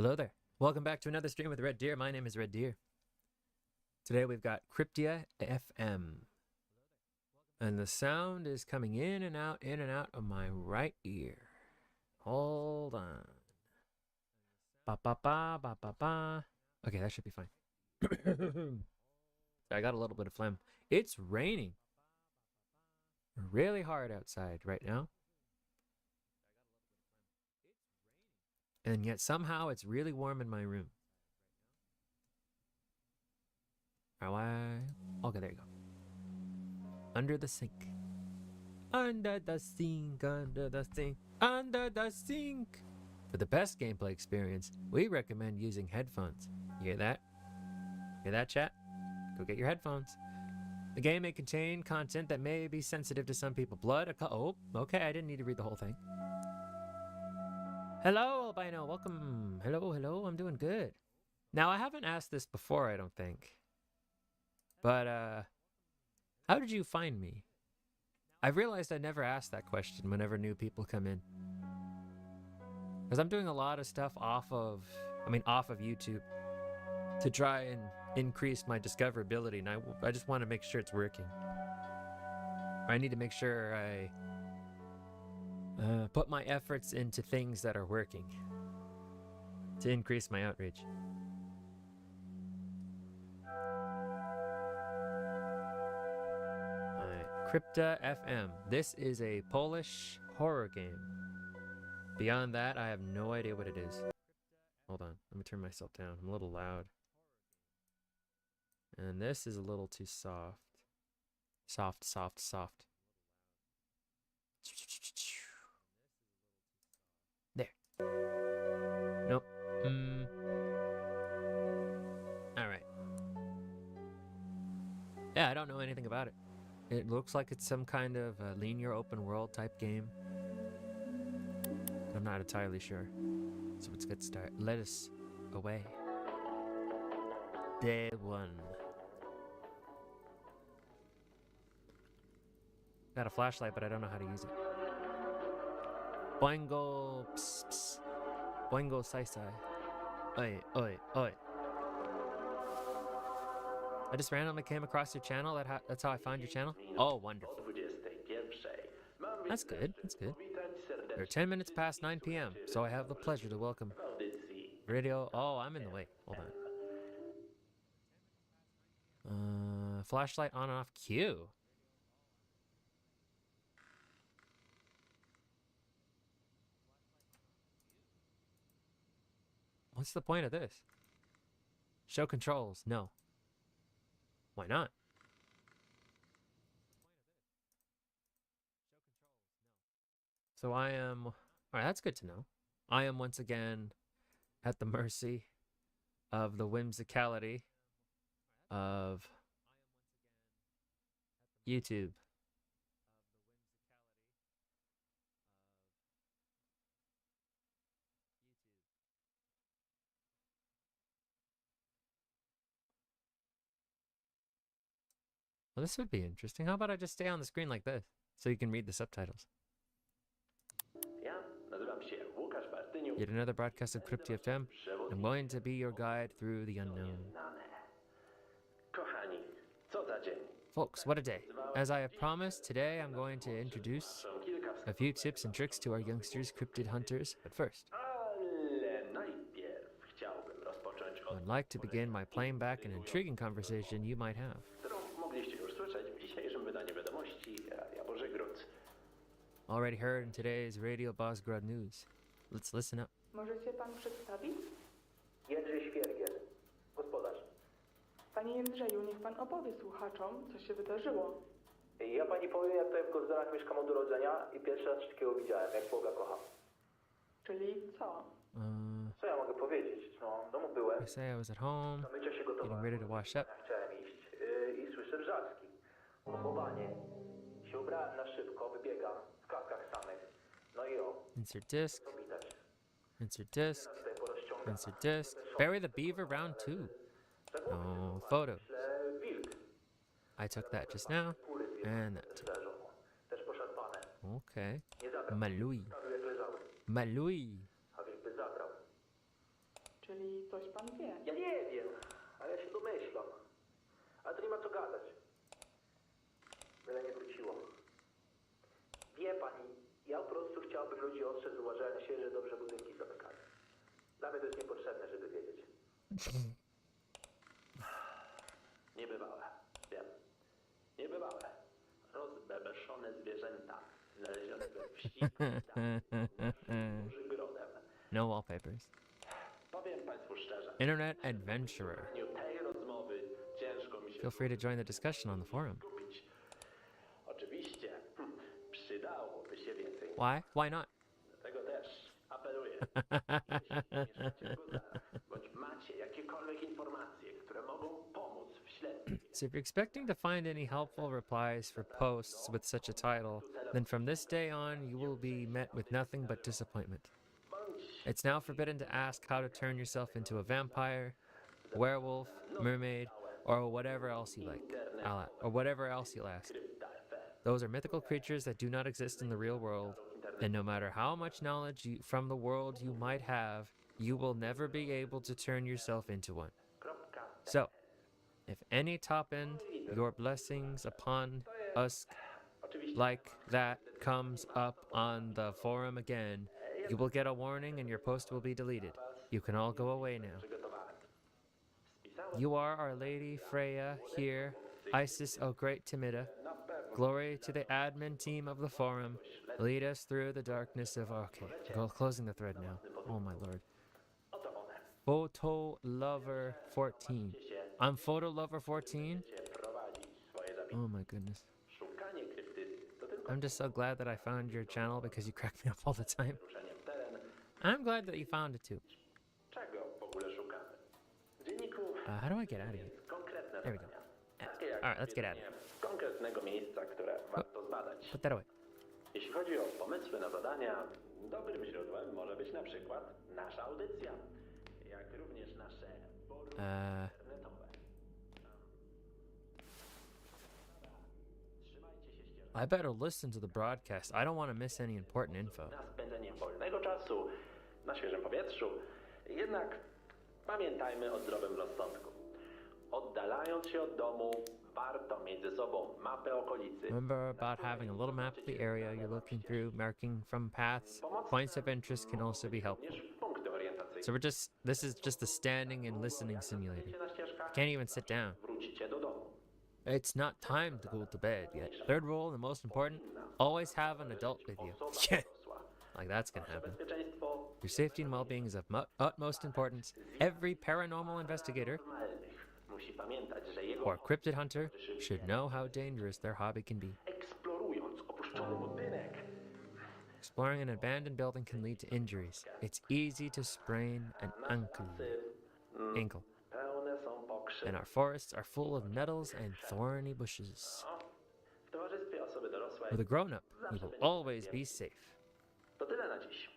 Hello there. Welcome back to another stream with Red Deer. My name is Red Deer. Today we've got Krypta FM. And the sound is coming in and out of my right ear. Hold on. Ba ba ba ba ba ba. Okay, that should be fine. I got a little bit of phlegm. It's raining really hard outside right now. And yet somehow it's really warm in my room. Okay, there you go. Under the sink. Under the sink, under the sink, under the sink. For the best gameplay experience, we recommend using headphones. You hear that? Hear that, chat? Go get your headphones. The game may contain content that may be sensitive to some people. Blood, oh, okay, I didn't need to read the whole thing. Hello, Albino, welcome. Hello, I'm doing good. Now, I haven't asked this before, I don't think. But, how did you find me? I've realized I never ask that question whenever new people come in. Because I'm doing a lot of stuff off of YouTube to try and increase my discoverability, and I just want to make sure it's working. I need to make sure I put my efforts into things that are working to increase my outreach. Krypta FM. This is a Polish horror game. Beyond that, I have no idea what it is. Hold on, let me turn myself down. I'm a little loud. And this is a little too soft. Soft. There. Nope. Alright. Yeah, I don't know anything about it. It looks like it's some kind of linear open world type game. I'm not entirely sure. So let's get started. Let us away. Day 1. Got a flashlight, but I don't know how to use it. Boingo, pss, pss. Boingo, sai. Oi. I just randomly came across your channel. That's how I found your channel. Oh, wonderful. That's good. We're 10 minutes past 9 p.m., so I have the pleasure to welcome radio. Oh, I'm in the way. Hold on. Flashlight on and off. Q. What's the point of this? Show controls. No. Why not? So I am... Alright, that's good to know. I am once again at the mercy of the whimsicality of YouTube. Well, this would be interesting. How about I just stay on the screen like this so you can read the subtitles? Yet another broadcast of Krypta FM. I'm going to be your guide through the unknown. Folks, what a day. As I have promised, today I'm going to introduce a few tips and tricks to our youngsters, cryptid hunters. But first, I'd like to begin by playing back an intriguing conversation you might have. Already heard in today's Radio Bozgrad News. Let's listen up. Może się pan przedstawić? Jędrzej Świergiel, gospodarz. Panie Jędrzeju, niech pan opowie słuchaczom, co się wydarzyło. Ja pani powiem, jak tutaj w Gozdarach mieszkam od urodzenia i pierwszy raz coś takiego widziałem, jak Boga kocham. Czyli co? Co ja mogę powiedzieć? No, w domu byłem. I say I was at home, Do mycia się getting gotowałem. ready to wash up. Chciałem iść i słyszę wrzaski. Chowanie. Się ubrałem na szybko, wybiegam w klapkach samych. No i o. Insert disc. To widać. Insert disc. Tutaj porozciągam. Insert disc. Bury the beaver round 2. Oh, photos. Myślę, wilk. I took that just now. And that. Leżą. Też poszarpane. Okay. Nie zabrał. Malui. Prawie jak leżały. Malui. A wilk by zabrał. Niebywałe, wiem. Niebywałe. Rozbebeszone zwierzęta znalezione we wsi grodem. No wallpapers. Powiem Państwu szczerze. Internet adventurer. W dniu tej rozmowy ciężko mi się Feel free to join the discussion on the forum. skupić. Oczywiście przydałoby się więcej. Why? Why not? Dlatego też apeluję. Bądź macie jakiekolwiek informacje, które mogą pomóc w śledztwie. So if you're expecting to find any helpful replies for posts with such a title, then from this day on you will be met with nothing but disappointment. It's now forbidden to ask how to turn yourself into a vampire, werewolf, mermaid, or whatever else you like. Or whatever else you'll ask. Those are mythical creatures that do not exist in the real world, and no matter how much knowledge from the world you might have, you will never be able to turn yourself into one. So, if any top end, your blessings upon us like that comes up on the forum again, you will get a warning and your post will be deleted. You can all go away now. You are Our Lady Freya here, Isis O Great Timida. Glory to the admin team of the forum. Lead us through the darkness of... Okay, closing the thread now. Oh my lord. Photo Lover 14. I'm Photo Lover 14? Oh my goodness. I'm just so glad that I found your channel because you crack me up all the time. I'm glad that you found it too. How do I get out of here? There we go. Alright, let's get out of here. Konkretnego miejsca, które warto zbadać. Put that away. Jeśli chodzi o pomysły na zadania, dobrym źródłem może być na przykład nasza audycja, jak również nasze forum internetowe. Trzymajcie się ścieżki. I better listen to the broadcast. I don't want to miss any important info. Na spędzenie wolnego czasu, na świeżym powietrzu. Jednak pamiętajmy o zdrowym rozsądku. Oddalając się od domu, warto mieć ze sobą mapę okolicy. Remember about having a little map of the area you're looking through, marking from paths. Points of interest can also be helpful. Punkty orientacyjne. So this is just a standing and listening simulator. I can't even sit down. Wrócicie do domu. It's not time to go to bed yet. Third rule, and the most important, always have an adult with you. Yeah, like that's gonna happen. Bezpieczeństwo Your safety and well-being is of utmost importance. Every paranormal investigator musi pamiętać, że jego or cryptid hunter should know how dangerous their hobby can be. eksplorując opuszczony budynek. Exploring an abandoned building can lead to injuries. It's easy to sprain an ankle. Pełne są pokrzyw. And our forests are full of nettles and thorny bushes. W towarzystwie osoby dorosłej. With a grown-up, you will always be safe. To tyle na dziś.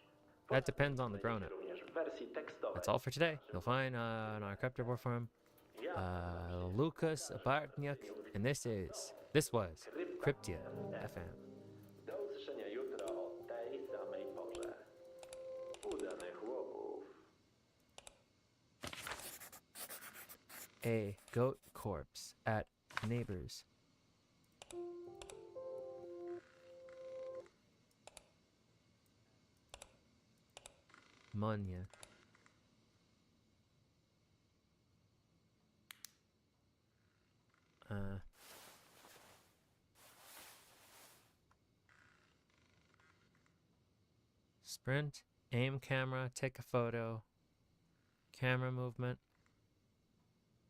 That depends on the grown-up. Również w wersji tekstowej. That's all for today. You'll find on our Krypta forum Lucas Bartniak, and this was Krypta FM. Do usłyszenia jutro o tej samej porze. Udanych łowów. A goat corpse at neighbors. Monya. Sprint, aim camera, take a photo, camera movement,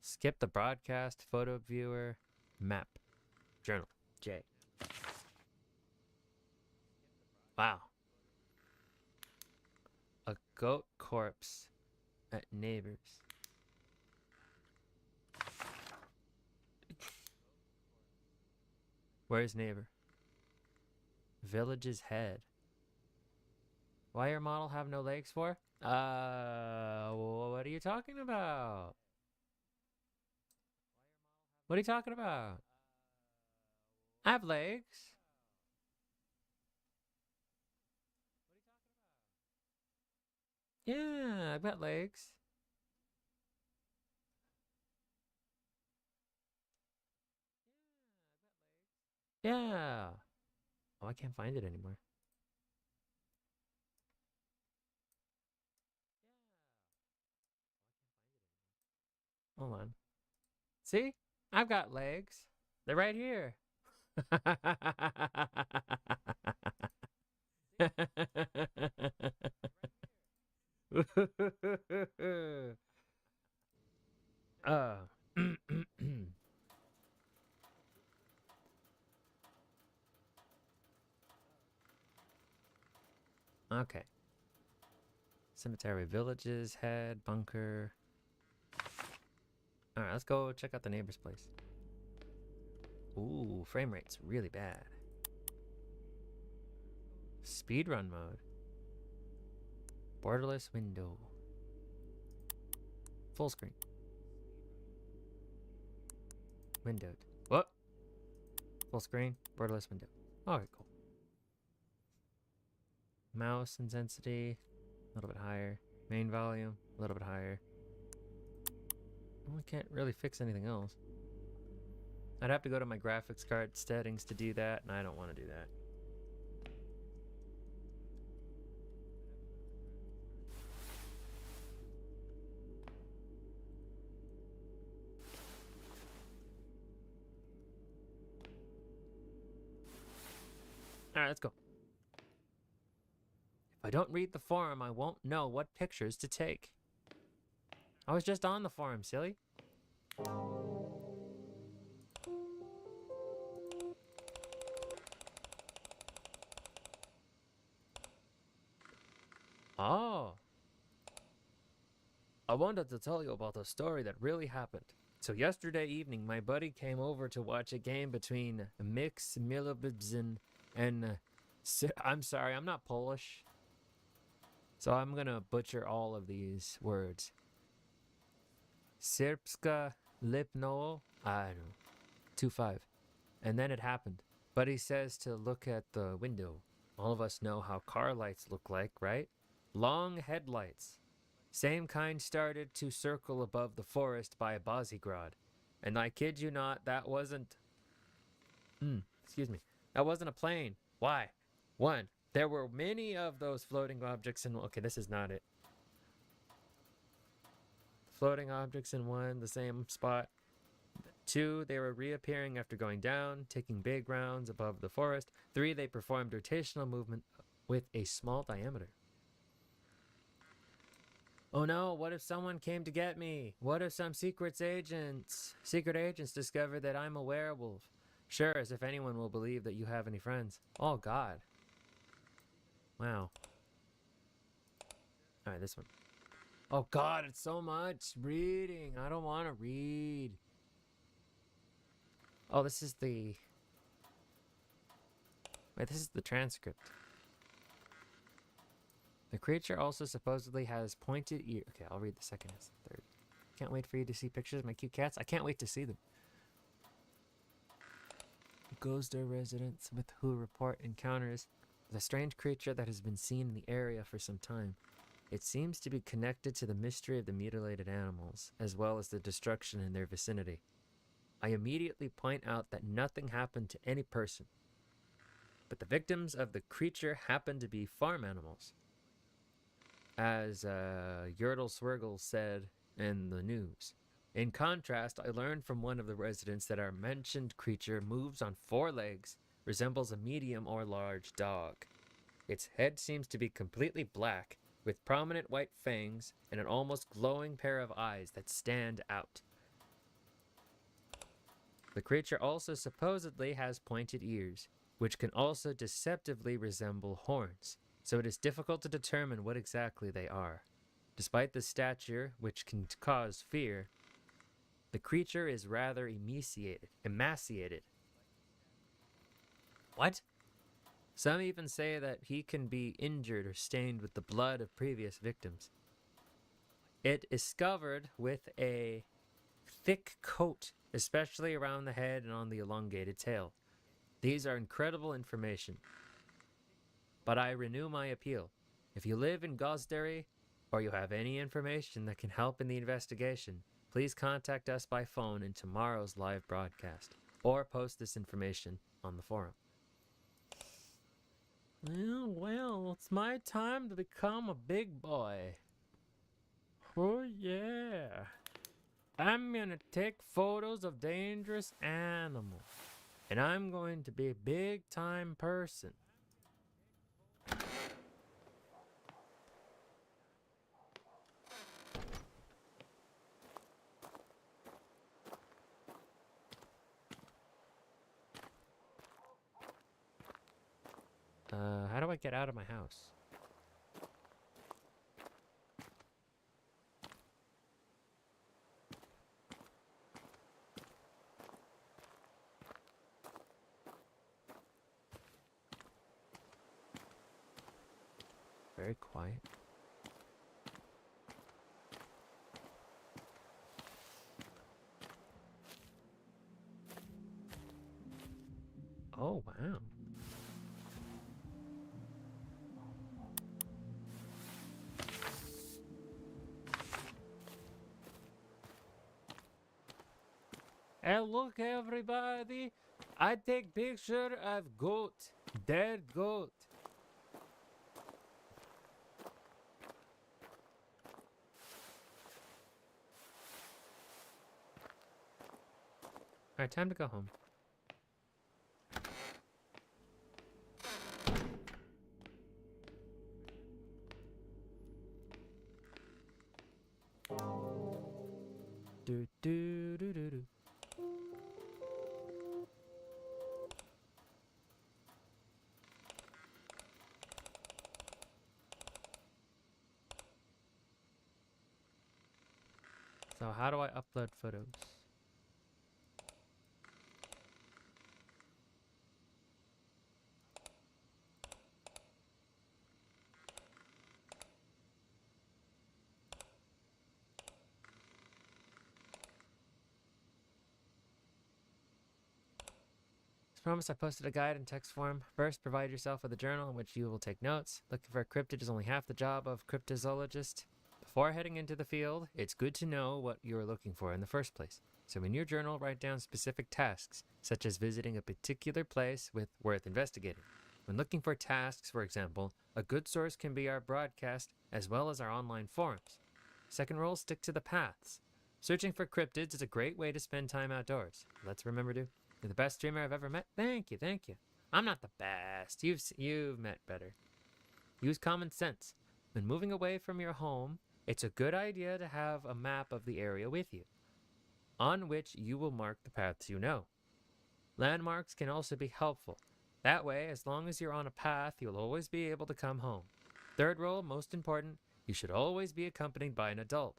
skip the broadcast, photo viewer, map, journal, J. Wow. A goat corpse at neighbors. Where's neighbor? Village's head. Why your model have no legs for? What are you talking about? What are you talking about? I have legs. Yeah, I've got legs. Yeah. Oh, I can't find it anymore. Hold on. See? I've got legs. They're right here. uh. Okay. Cemetery, villages, head, bunker. Alright, let's go check out the neighbor's place. Ooh, frame rate's really bad. Speedrun mode. Borderless window. Full screen. Windowed. What? Full screen, borderless window. Okay, cool. Mouse intensity, a little bit higher. Main volume, a little bit higher. Well, I can't really fix anything else. I'd have to go to my graphics card settings to do that, and I don't want to do that. Alright, let's go. If I don't read the forum, I won't know what pictures to take. I was just on the forum, silly. Oh. I wanted to tell you about a story that really happened. So yesterday evening, my buddy came over to watch a game between Mix Milobibzin and... I'm sorry, I'm not Polish. So I'm gonna butcher all of these words. Sierpska Lipno, I don't know, 2-5. And then it happened. Buddy says to look at the window. All of us know how car lights look like, right? Long headlights. Same kind started to circle above the forest by Bazigrad. And I kid you not, that wasn't... excuse me. That wasn't a plane. Why? 1. There were many of those floating objects in... Okay, this is not it. Floating objects in 1, the same spot. 2, they were reappearing after going down, taking big rounds above the forest. 3, they performed rotational movement with a small diameter. Oh no, what if someone came to get me? What if some secret agents discover that I'm a werewolf? Sure, as if anyone will believe that you have any friends. Oh god. Wow. Alright, this one. Oh god, it's so much reading. I don't want to read. Oh, this is the... Wait, this is the transcript. The creature also supposedly has pointed ear... Okay, I'll read the second and third. Can't wait for you to see pictures of my cute cats. I can't wait to see them. Goes to residents with who report encounters with a strange creature that has been seen in the area for some time. It seems to be connected to the mystery of the mutilated animals, as well as the destruction in their vicinity. I immediately point out that nothing happened to any person, but the victims of the creature happen to be farm animals. As Yertle Swirgle said in the news. In contrast, I learned from one of the residents that our mentioned creature moves on 4 legs, resembles a medium or large dog. Its head seems to be completely black, with prominent white fangs and an almost glowing pair of eyes that stand out. The creature also supposedly has pointed ears, which can also deceptively resemble horns, so it is difficult to determine what exactly they are. Despite the stature, which can cause fear, the creature is rather emaciated. What? Some even say that he can be injured or stained with the blood of previous victims. It is covered with a thick coat, especially around the head and on the elongated tail. These are incredible information. But I renew my appeal. If you live in Gosderry, or you have any information that can help in the investigation, please contact us by phone in tomorrow's live broadcast, or post this information on the forum. Well, it's my time to become a big boy. Oh yeah. I'm gonna take photos of dangerous animals. And I'm going to be a big time person. How do I get out of my house? Very quiet. Oh, wow. Hey, look, everybody. I take picture of goat. Dead goat. Alright, time to go home. Do do do do do. So how do I upload photos? As promised, I posted a guide in text form. First, provide yourself with a journal in which you will take notes. Looking for a cryptid is only half the job of cryptozoologist. Before heading into the field, it's good to know what you are looking for in the first place. So in your journal, write down specific tasks, such as visiting a particular place worth investigating. When looking for tasks, for example, a good source can be our broadcast as well as our online forums. Second rule, stick to the paths. Searching for cryptids is a great way to spend time outdoors. Let's remember to. You're the best streamer I've ever met. Thank you, thank you. I'm not the best. You've met better. Use common sense. When moving away from your home, it's a good idea to have a map of the area with you, on which you will mark the paths you know. Landmarks can also be helpful. That way, as long as you're on a path, you'll always be able to come home. Third rule, most important, you should always be accompanied by an adult.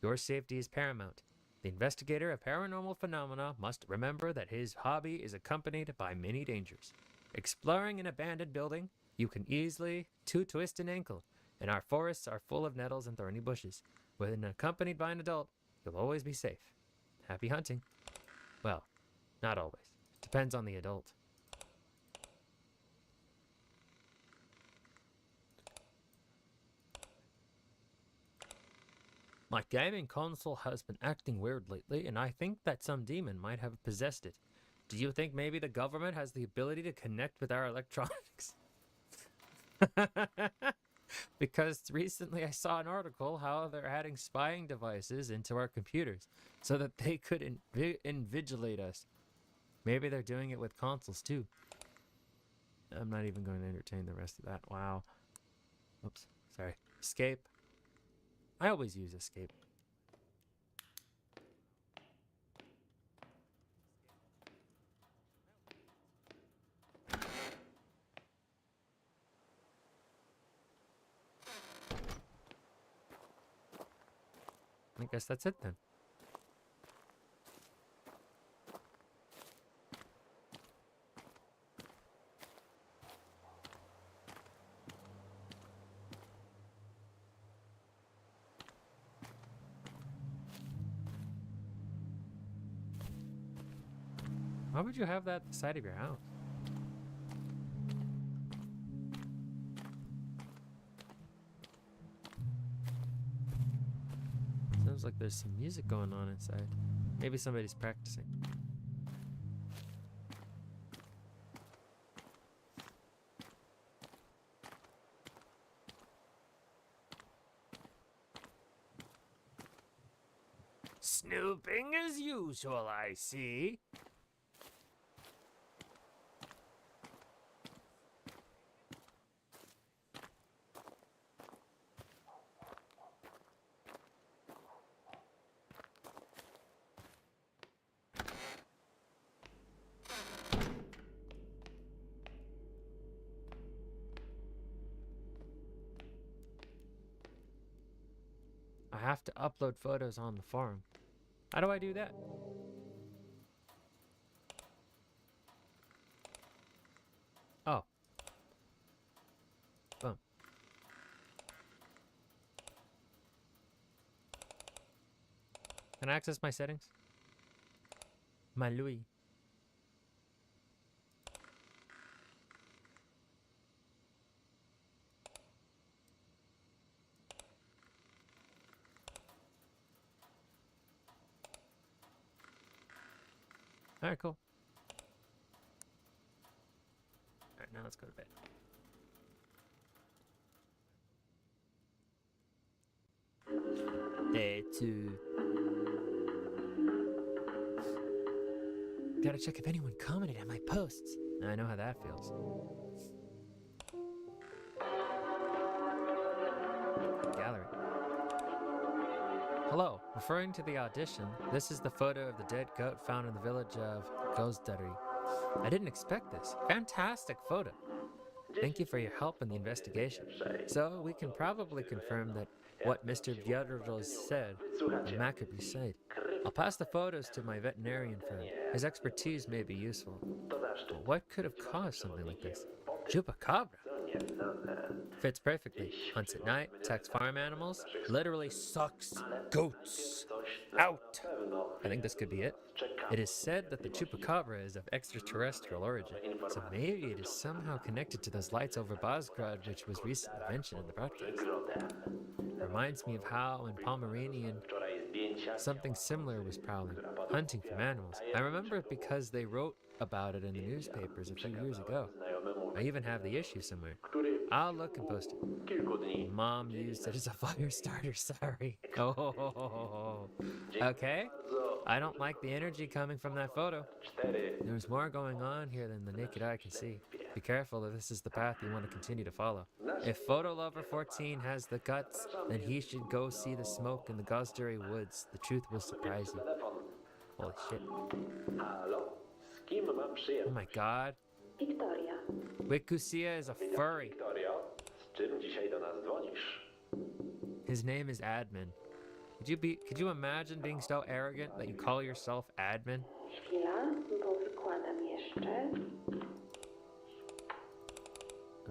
Your safety is paramount. The investigator of paranormal phenomena must remember that his hobby is accompanied by many dangers. Exploring an abandoned building, you can easily twist an ankle, and our forests are full of nettles and thorny bushes. When accompanied by an adult, you'll always be safe. Happy hunting. Well, not always. Depends on the adult. My gaming console has been acting weird lately, and I think that some demon might have possessed it. Do you think maybe the government has the ability to connect with our electronics? Because recently I saw an article how they're adding spying devices into our computers so that they could invigilate us. Maybe they're doing it with consoles too. I'm not even going to entertain the rest of that. Wow. Oops. Sorry. Escape. I always use escape. I guess that's it then. Why would you have that at the side of your house? Sounds like there's some music going on inside. Maybe somebody's practicing. Snooping as usual, I see. I have to upload photos on the forum. How do I do that? Oh. Boom. Can I access my settings? My Louis. Alright, cool. Alright, now let's go to bed. Day 2. Gotta check if anyone commented on my posts. I know how that feels. Gallery. Hello. Referring to the audition, this is the photo of the dead goat found in the village of Gozdari. I didn't expect this. Fantastic photo. Thank you for your help in the investigation. So we can probably confirm that what Mr. Vtubers said, the Macabre said. I'll pass the photos to my veterinarian friend. His expertise may be useful. But what could have caused something like this? Chupacabra? Fits perfectly. Hunts at night, attacks farm animals, literally sucks goats out. I think this could be it. It is said that the chupacabra is of extraterrestrial origin, so maybe it is somehow connected to those lights over Bosgrad, which was recently mentioned in the broadcast. Reminds me of how in Pomeranian something similar was prowling, hunting from animals. I remember it because they wrote about it in the newspapers a few years ago. I even have the issue somewhere. I'll look and post it. Mom used it as a fire starter, sorry. Oh, okay. I don't like the energy coming from that photo. There's more going on here than the naked eye can see. Be careful if this is the path you want to continue to follow. If Photo Lover 14 has the guts, then he should go see the smoke in the Gozdari woods. The truth will surprise you. Holy shit. Oh my god. Wiktoria. Wikusia is a furry. Z czym dzisiaj do nas dzwonisz? His name is Admin. Could you imagine being so arrogant that you call yourself Admin? Chwila, bo wykładam jeszcze.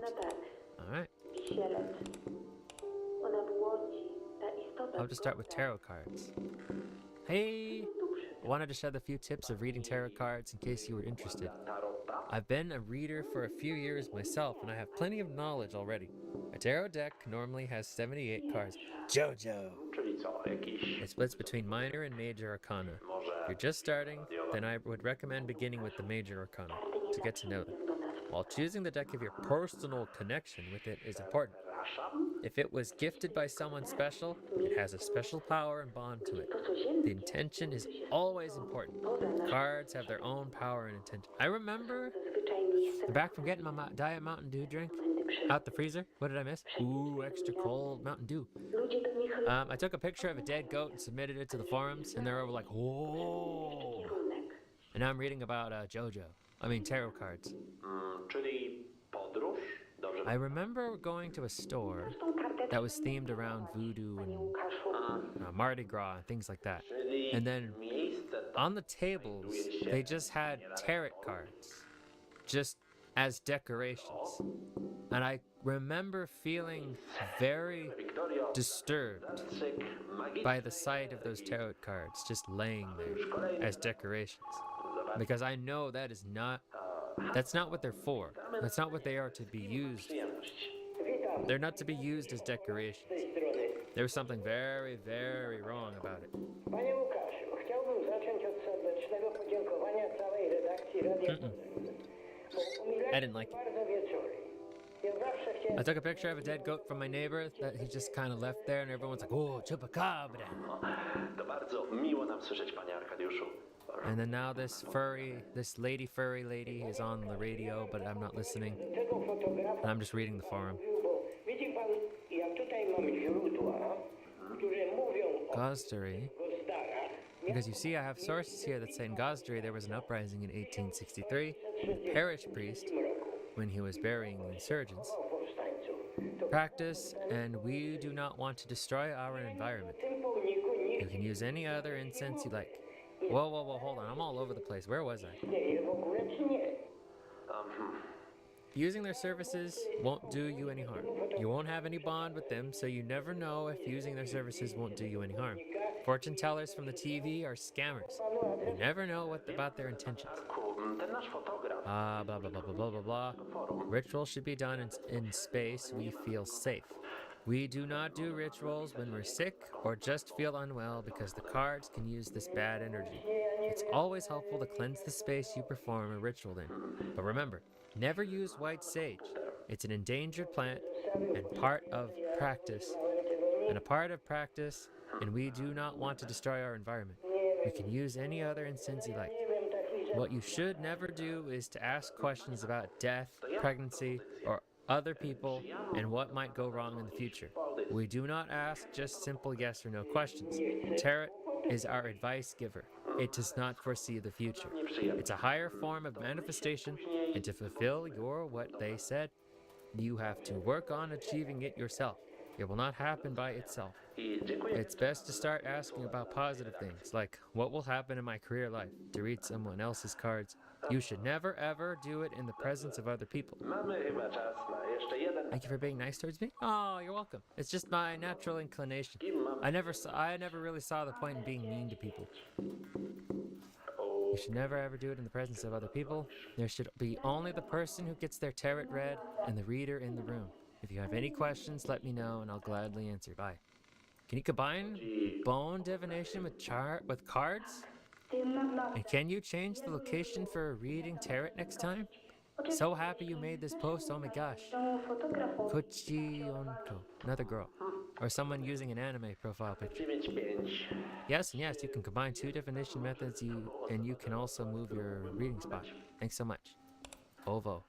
No tak, Alright. Wisielec. Ona błądzi. Ta istota I'll just start with tarot cards. Hey! I wanted to shed a few tips of reading tarot cards in case you were interested. I've been a reader for a few years myself, and I have plenty of knowledge already. A tarot deck normally has 78 cards. Jojo! Czyli co, jakiś... It splits between minor and major arcana. If you're just starting, then I would recommend beginning with the major arcana to get to know them. While choosing the deck of your personal connection with it is important. If it was gifted by someone special, it has a special power and bond to it. The intention is always important. Cards have their own power and intention. I remember back from getting my Diet Mountain Dew drink out the freezer. What did I miss? Ooh, extra cold Mountain Dew. I took a picture of a dead goat and submitted it to the forums, and they were like, whoa. And now I'm reading about tarot cards. Czyli podróż? Dobrze. I remember going to a store that was themed around voodoo and Mardi Gras and things like that. And then on the tables, they just had tarot cards, just as decorations. And I remember feeling very disturbed by the sight of those tarot cards just laying there as decorations. Because I know that's not what they're for. That's not what they are to be used. They're not to be used as decorations. There was something very, very wrong about it. Panie Łukaszu, chciałbym zacząć od serdecznego podziękowania całej redakcji Radia. I didn't like it. Bardzo wieczory. Ja zawsze chciałem... I took a picture of a dead goat from my neighbor that he just kind of left there, and everyone's like, "Oh, chupacabra!" To bardzo miło nam słyszeć, panie Arkadiuszu. And then now this furry lady is on the radio, but I'm not listening. Tego fotografa And I'm just reading the forum. mówił, bo widzi pan, ja tutaj mam źródła, które mówią o Gosdary. Gozdarach. Because you see, I have sources here that say in Gosdary there was an uprising in 1863 with a parish priest when he was burying the insurgents. Powstańców. To Practice, and we do not want to destroy our environment. w tym pomniku You nikt can use any other incense you like. Whoa, whoa, whoa, hold on. I'm all over the place. Where was I? nie w ogóle czy nie. Using their services won't do you any harm. You won't have any bond with them, so you never know if using their services won't do you any harm. Fortune tellers from the TV are scammers. You never know about their intentions. Ten nasz fotograf Blah, blah, blah, blah, blah, blah, blah. Rituals should be done in space we feel safe. We do not do rituals when we're sick or just feel unwell because the cards can use this bad energy. It's always helpful to cleanse the space you perform a ritual in. But remember, never use white sage. It's an endangered plant and part of practice. And we do not want to destroy our environment. You can use any other incense you like. What you should never do is to ask questions about death, pregnancy, or other people and what might go wrong in the future. We do not ask just simple yes or no questions. Tarot is our advice giver. It does not foresee the future. It's a higher form of manifestation, and to fulfill what they said, you have to work on achieving it yourself. It will not happen by itself. It's best to start asking about positive things, like what will happen in my career life, to read someone else's cards. You should never ever do it in the presence of other people. mamy chyba czas na jeszcze jeden. Thank you for being nice towards me. Oh, you're welcome. It's just my natural inclination. I never really saw the point in being mean to people. You should never ever do it in the presence of other people. There should be only the person who gets their tarot read and the reader in the room. If you have any questions, let me know and I'll gladly answer. Bye. Can you combine bone divination with cards? And can you change the location for a reading tarot next time? So happy you made this post, oh my gosh. Kochionko, another girl. Or someone using an anime profile picture. 9-5. Yes, and yes, you can combine two divination methods and you can also move your reading spot. Thanks so much. Ovo.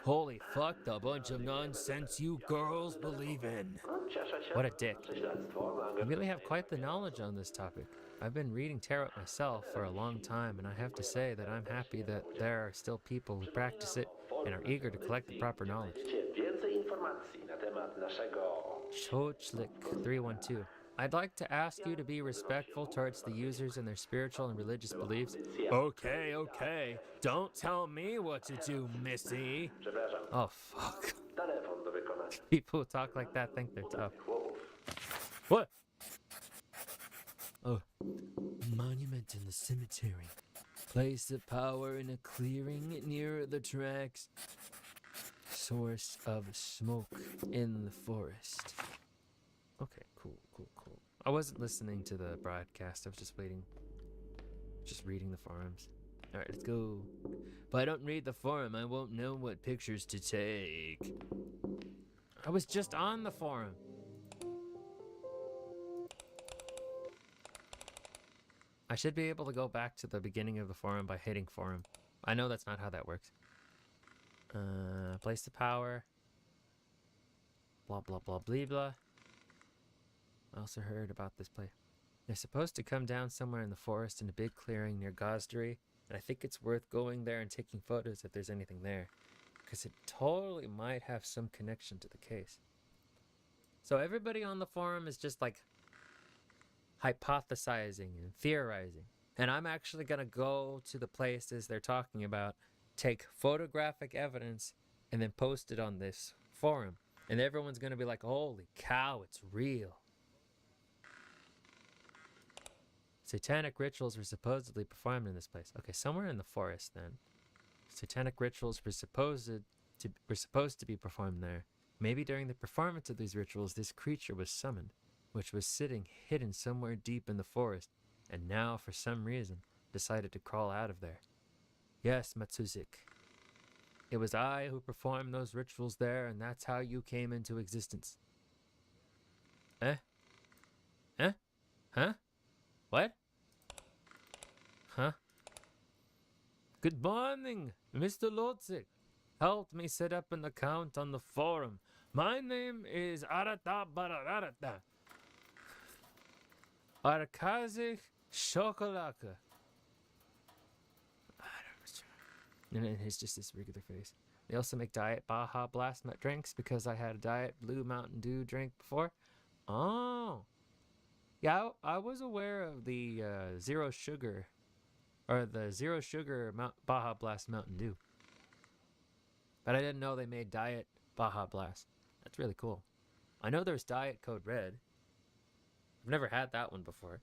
Holy fuck, the bunch of nonsense you girls believe in. Cieszę się. What a dick. Śledztwo You really have quite the knowledge on this topic. I've been reading tarot myself for a long time, and I have to say that I'm happy that there are still people who practice it and are eager to collect the proper knowledge. Więcej informacji na temat naszego... Chochlik 312. I'd like to ask you to be respectful towards the users and their spiritual and religious beliefs. Okay. Don't tell me what to do, missy. Przepraszam, Oh, fuck. telefon do wykonania. People who talk like that think they're tough. What? Oh. Monument in the cemetery. Place of power in a clearing near the tracks. Source of smoke in the forest. Okay, cool. I wasn't listening to the broadcast. I was just reading the forums. All right, let's go. If I don't read the forum, I won't know what pictures to take. I was just on the forum. I should be able to go back to the beginning of the forum by hitting forum. I know that's not how that works. Place the power. Blah, blah, blah, blah, blah. I also heard about this place. They're supposed to come down somewhere in the forest in a big clearing near Gosdary, and I think it's worth going there and taking photos if there's anything there, because it totally might have some connection to the case. So everybody on the forum is just like hypothesizing and theorizing, and I'm actually going to go to the places they're talking about, take photographic evidence, and then post it on this forum, and everyone's going to be like, holy cow, it's real. Satanic rituals were supposedly performed in this place. Okay, somewhere in the forest then. Satanic rituals were supposed to be performed there. Maybe during the performance of these rituals, this creature was summoned, which was sitting hidden somewhere deep in the forest, and now, for some reason, decided to crawl out of there. Yes, Matsuzik. It was I who performed those rituals there, and that's how you came into existence. Eh? Eh? Huh? What? Huh? Good morning, Mr. Lotzik. Helped me set up an account on the forum. My name is Arata Bararata. Arkazik Shokolaka. And it's just this regular face. They also make Diet Baja Blast drinks because I had a Diet Blue Mountain Dew drink before. Oh. Yeah, I was aware of the zero sugar, or the zero sugar Baja Blast Mountain Dew. But I didn't know they made Diet Baja Blast. That's really cool. I know there's Diet Code Red. I've never had that one before.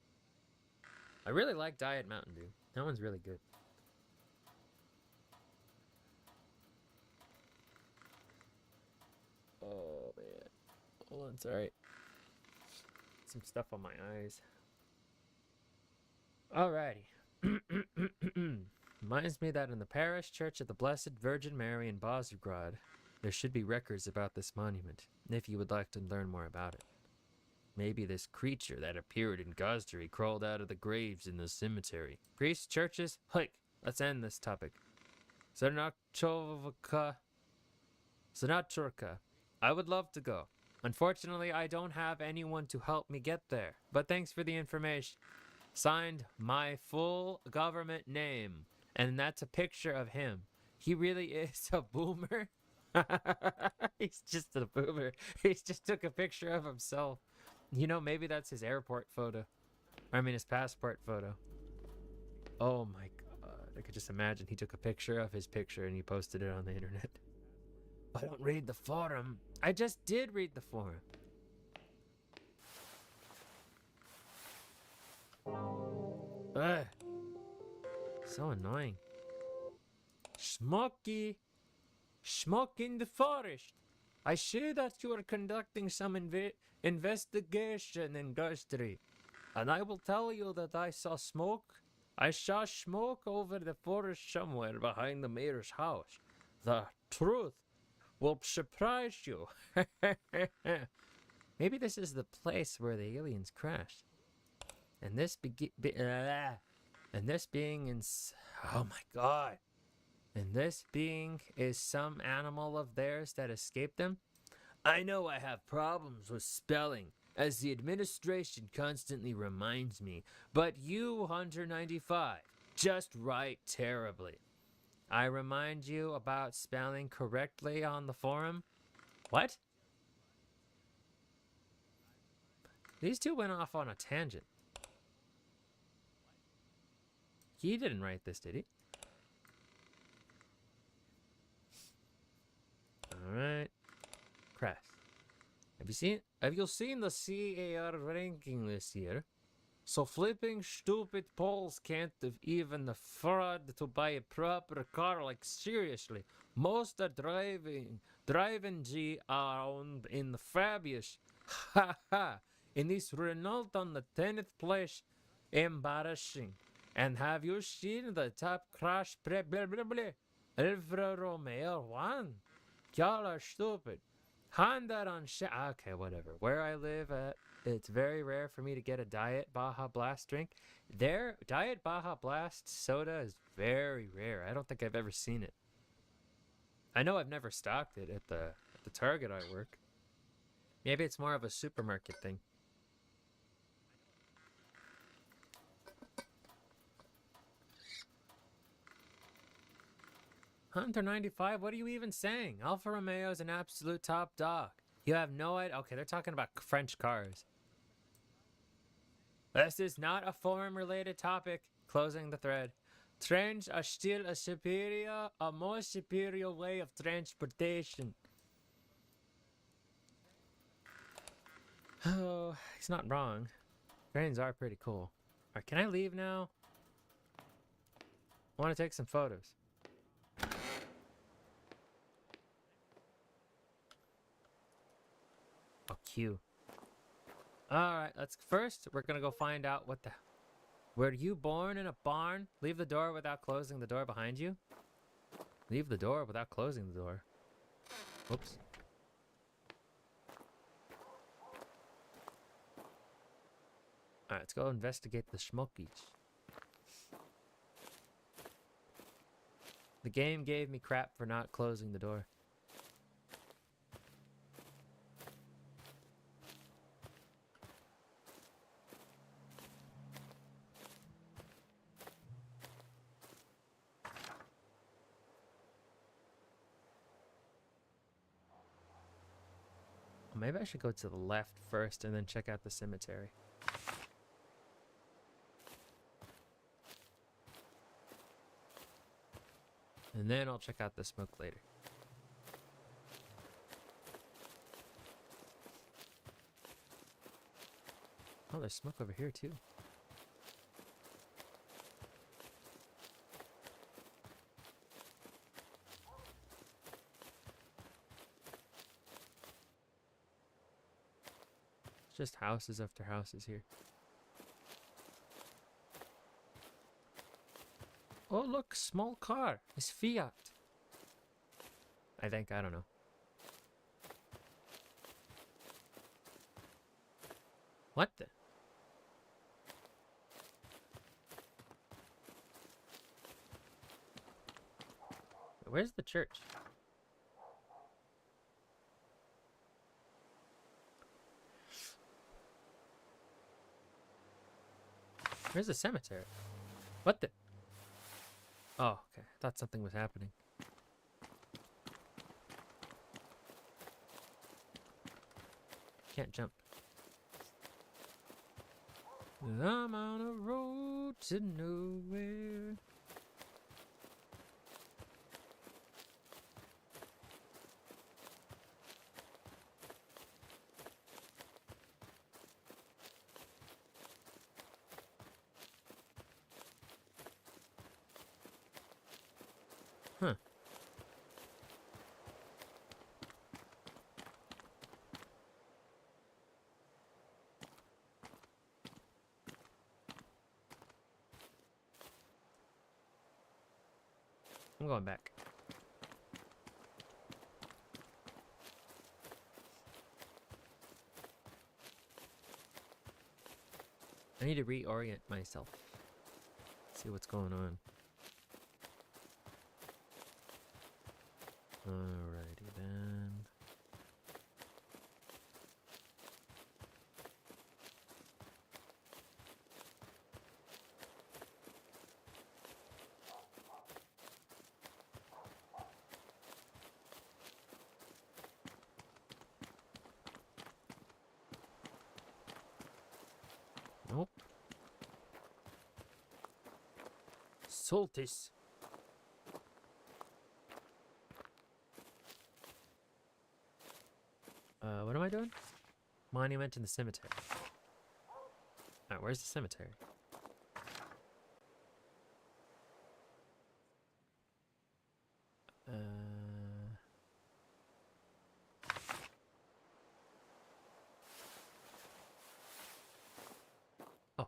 I really like Diet Mountain Dew. That one's really good. Oh, man. Hold on, it's alright. Some stuff on my eyes. Alrighty. Reminds me that in the parish church of the Blessed Virgin Mary in Bozograd, there should be records about this monument, if you would like to learn more about it. Maybe this creature that appeared in Gazdery crawled out of the graves in the cemetery. Priests, churches, hike. Let's end this topic. Zernachorka. I would love to go. Unfortunately, I don't have anyone to help me get there. But thanks for the information. Signed, my full government name. And that's a picture of him. He really is a boomer. He's just a boomer. He just took a picture of himself. You know, maybe that's his airport photo. I mean, his passport photo. Oh my god. I could just imagine he took a picture of his picture and he posted it on the internet. I don't read the forum. I just did read the forum. Ugh. So annoying. Smoky. Smoke in the forest. I see that you are conducting some investigation in Gulfstreet. And I will tell you that I saw smoke. I saw smoke over the forest somewhere behind the mayor's house. The truth will surprise you. Maybe this is the place where the aliens crashed. And this being in... Oh my god. And this being is some animal of theirs that escaped them? I know I have problems with spelling, as the administration constantly reminds me, but you, Hunter 95, just write terribly. I remind you about spelling correctly on the forum? What? These two went off on a tangent. He didn't write this, did he? Alright. Crash. Have you seen the CAR ranking this year? So flipping stupid Poles can't even afford to buy a proper car, like seriously. Most are driving G around in the Fabius. Ha ha. In this Renault on the 10th place. Embarrassing. And have you seen the top crash Alfa Romeo 1? Y'all are stupid. Honda on okay, whatever. Where I live at, it's very rare for me to get a Diet Baja Blast drink. Their Diet Baja Blast soda is very rare. I don't think I've ever seen it. I know I've never stocked it at the Target I work. Maybe it's more of a supermarket thing. Hunter 95, what are you even saying? Alfa Romeo is an absolute top dog. You have no idea. Okay, they're talking about French cars. This is not a forum-related topic. Closing the thread. Trains are still a more superior way of transportation. Oh, he's not wrong. Trains are pretty cool. Alright, can I leave now? I want to take some photos. Oh, Q. Alright, we're gonna go find out what the... Were you born in a barn? Leave the door without closing the door behind you? Leave the door without closing the door. Whoops. Alright, let's go investigate the Schmokies. The game gave me crap for not closing the door. Maybe I should go to the left first and then check out the cemetery. And then I'll check out the smoke later. Oh, there's smoke over here too. It's just houses after houses here. Oh, look, small car. It's Fiat. I think, I don't know. What the? Where's the church? Where's the cemetery? What the? Oh, okay. I thought something was happening. Can't jump. I'm on a road to nowhere. Huh. I'm going back. I need to reorient myself. See what's going on. Alrighty then. Nope. Saltis. What am I doing? Monument in the cemetery. Alright, where's the cemetery? Oh.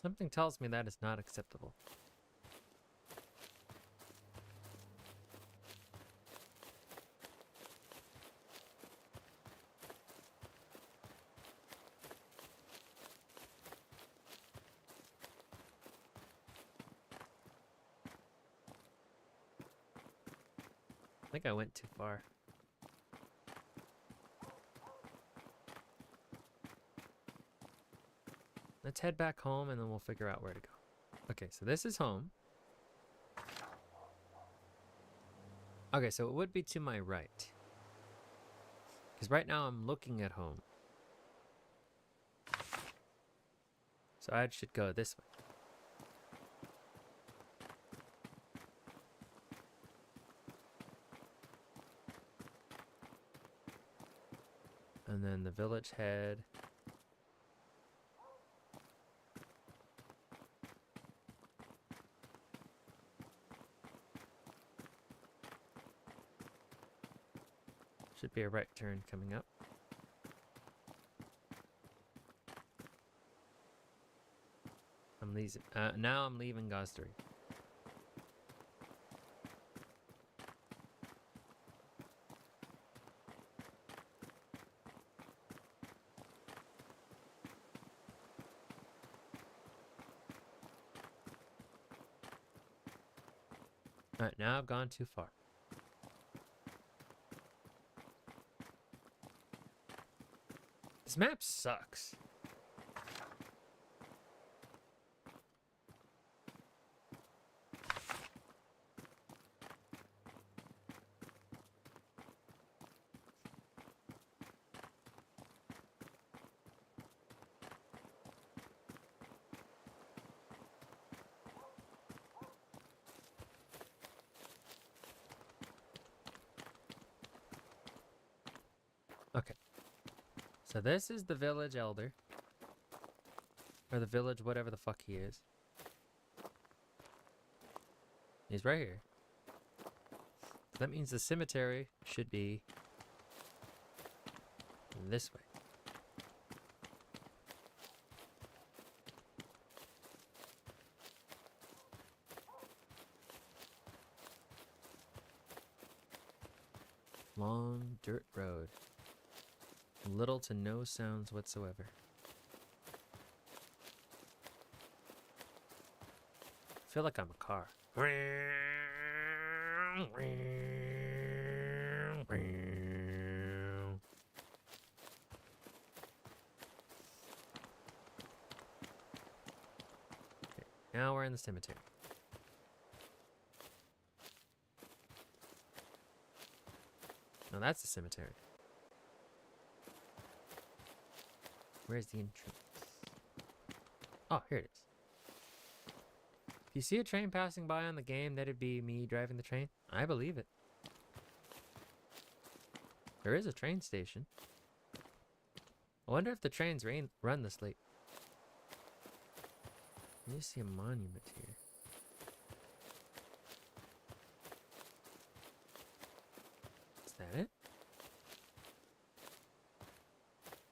Something tells me that is not acceptable. I think I went too far. Let's head back home and then we'll figure out where to go. Okay, so this is home. Okay, so it would be to my right. Because right now I'm looking at home. So I should go this way. And then the village head. Should be a right turn coming up. Now I'm leaving Gosbury. Alright, now I've gone too far. This map sucks. Okay. So this is the village elder. Or the village whatever the fuck he is. He's right here. So that means the cemetery should be this way. Long dirt road. Little to no sounds whatsoever. I feel like I'm a car. Okay, now we're in the cemetery. No, that's the cemetery. Where's the entrance? Oh, here it is. If you see a train passing by on the game, that'd be me driving the train. I believe it. There is a train station. I wonder if the trains run this late. Let me see a monument here. Is that it?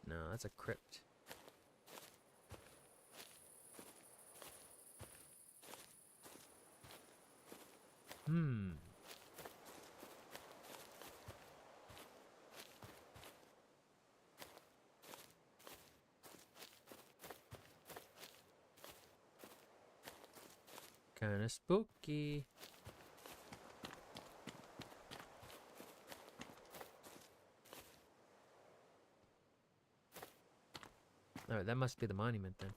No, that's a crypt. Kinda spooky. Alright, that must be the monument then.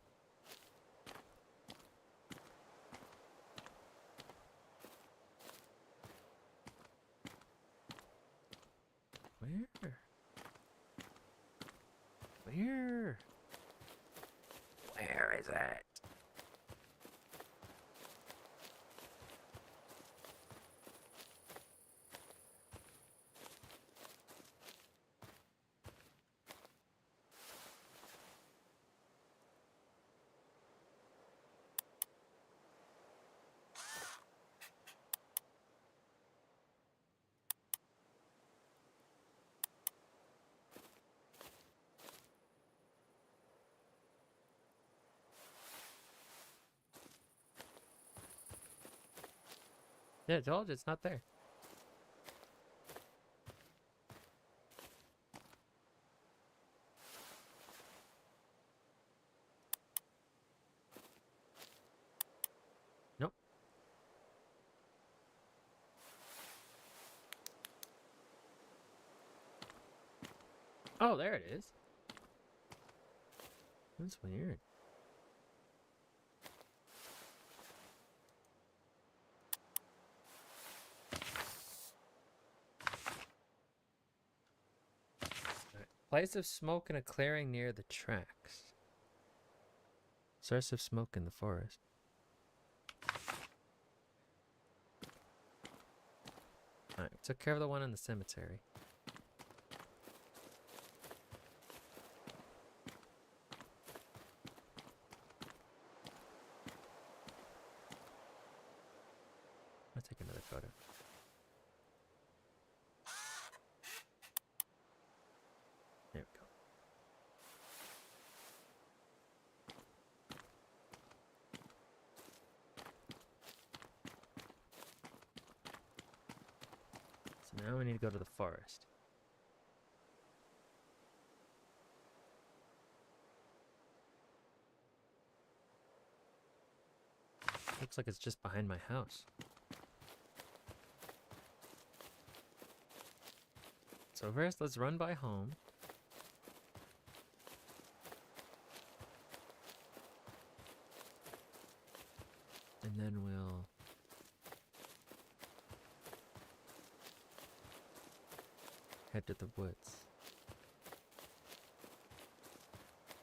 Where? Where? Where is it? Yeah, I told you it's not there. Nope. Oh, there it is. That's weird. Place of smoke in a clearing near the tracks. Source of smoke in the forest. Alright, took care of the one in the cemetery. I'll take another photo. Now we need to go to the forest. Looks like it's just behind my house. So first, let's run by home. And then we'll head to the woods.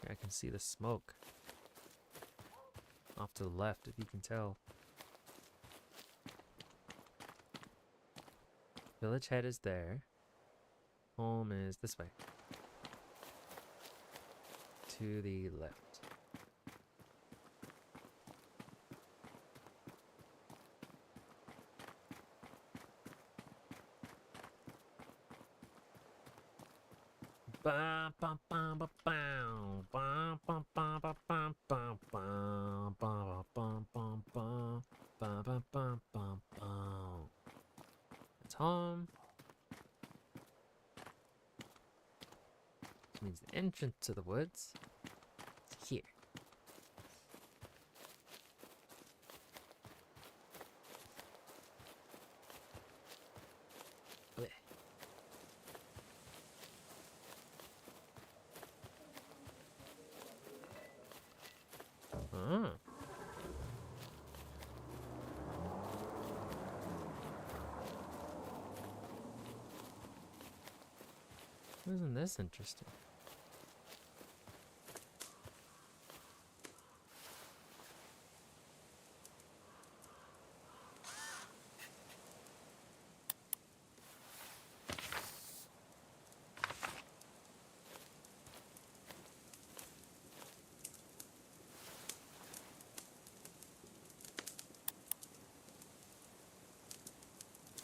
I can see the smoke off to the left, if you can tell. Village head is there. Home is this way. To the left. Ba ba ba ba bow. Ba ba ba ba ba ba ba ba ba ba ba ba ba ba ba ba. It's home. Which means the entrance to the woods is here. Blech. Ah. Isn't this interesting?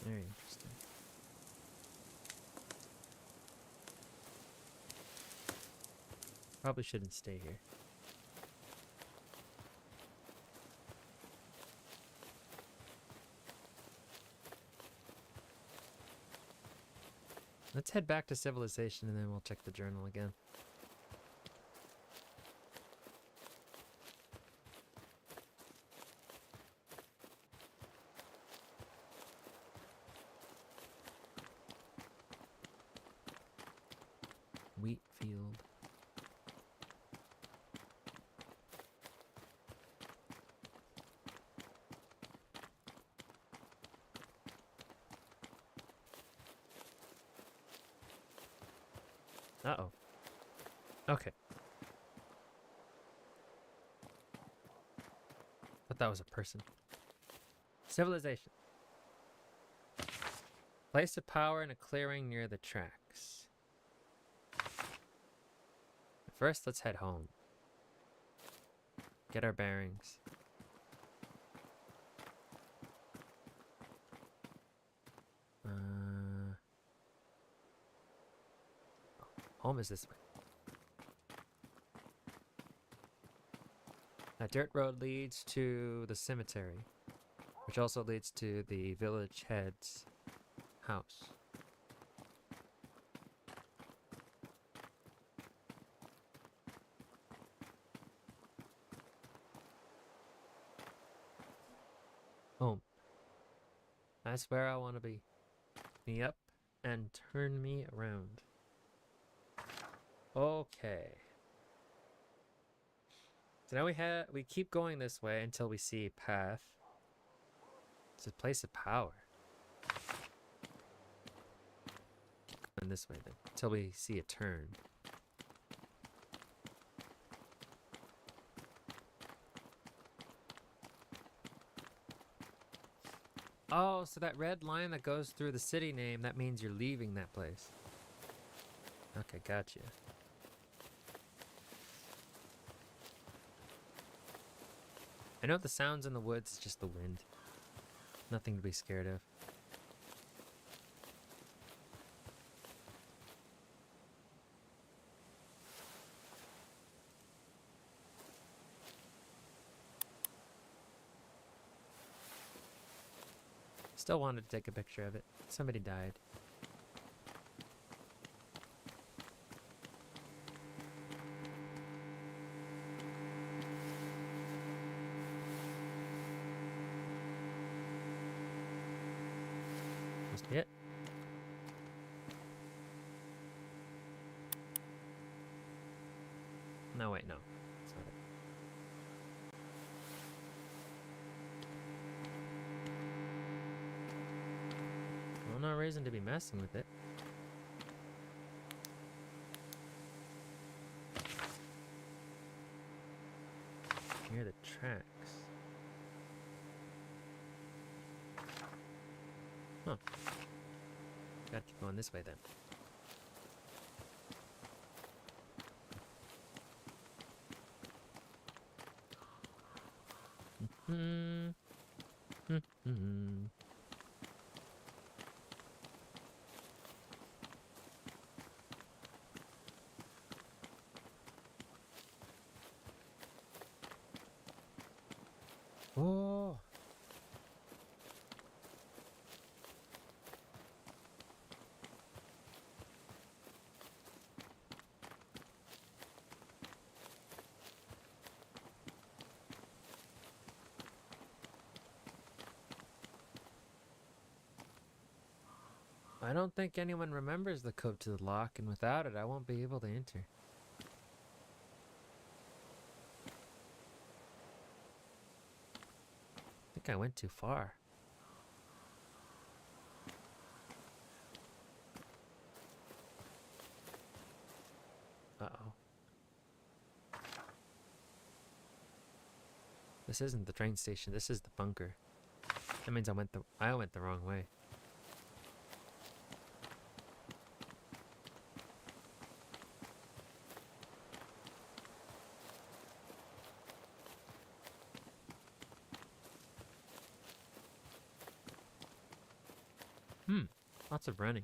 Very interesting. Probably shouldn't stay here. Let's head back to civilization and then we'll check the journal again. Wheat field. Uh-oh. Okay. Thought that was a person. Civilization. Place of power in a clearing near the tracks. First, let's head home. Get our bearings. Home is this way. That dirt road leads to the cemetery, which also leads to the village head's house. Home. That's where I want to be. Me up and turn me around. Okay. So now we keep going this way until we see a path. It's a place of power. Keep going this way then, until we see a turn. Oh, so that red line that goes through the city name, that means you're leaving that place. Okay, gotcha. I know the sounds in the woods is just the wind. Nothing to be scared of. Still wanted to take a picture of it. Somebody died. wait, no. That's not it. Well, no reason to be messing with it. Near the tracks. Huh. Gotta keep going this way then. Oh. I don't think anyone remembers the code to the lock, and without it, I won't be able to enter. I think I went too far. Uh-oh. This isn't the train station, this is the bunker. That means I went the wrong way. Lots of running.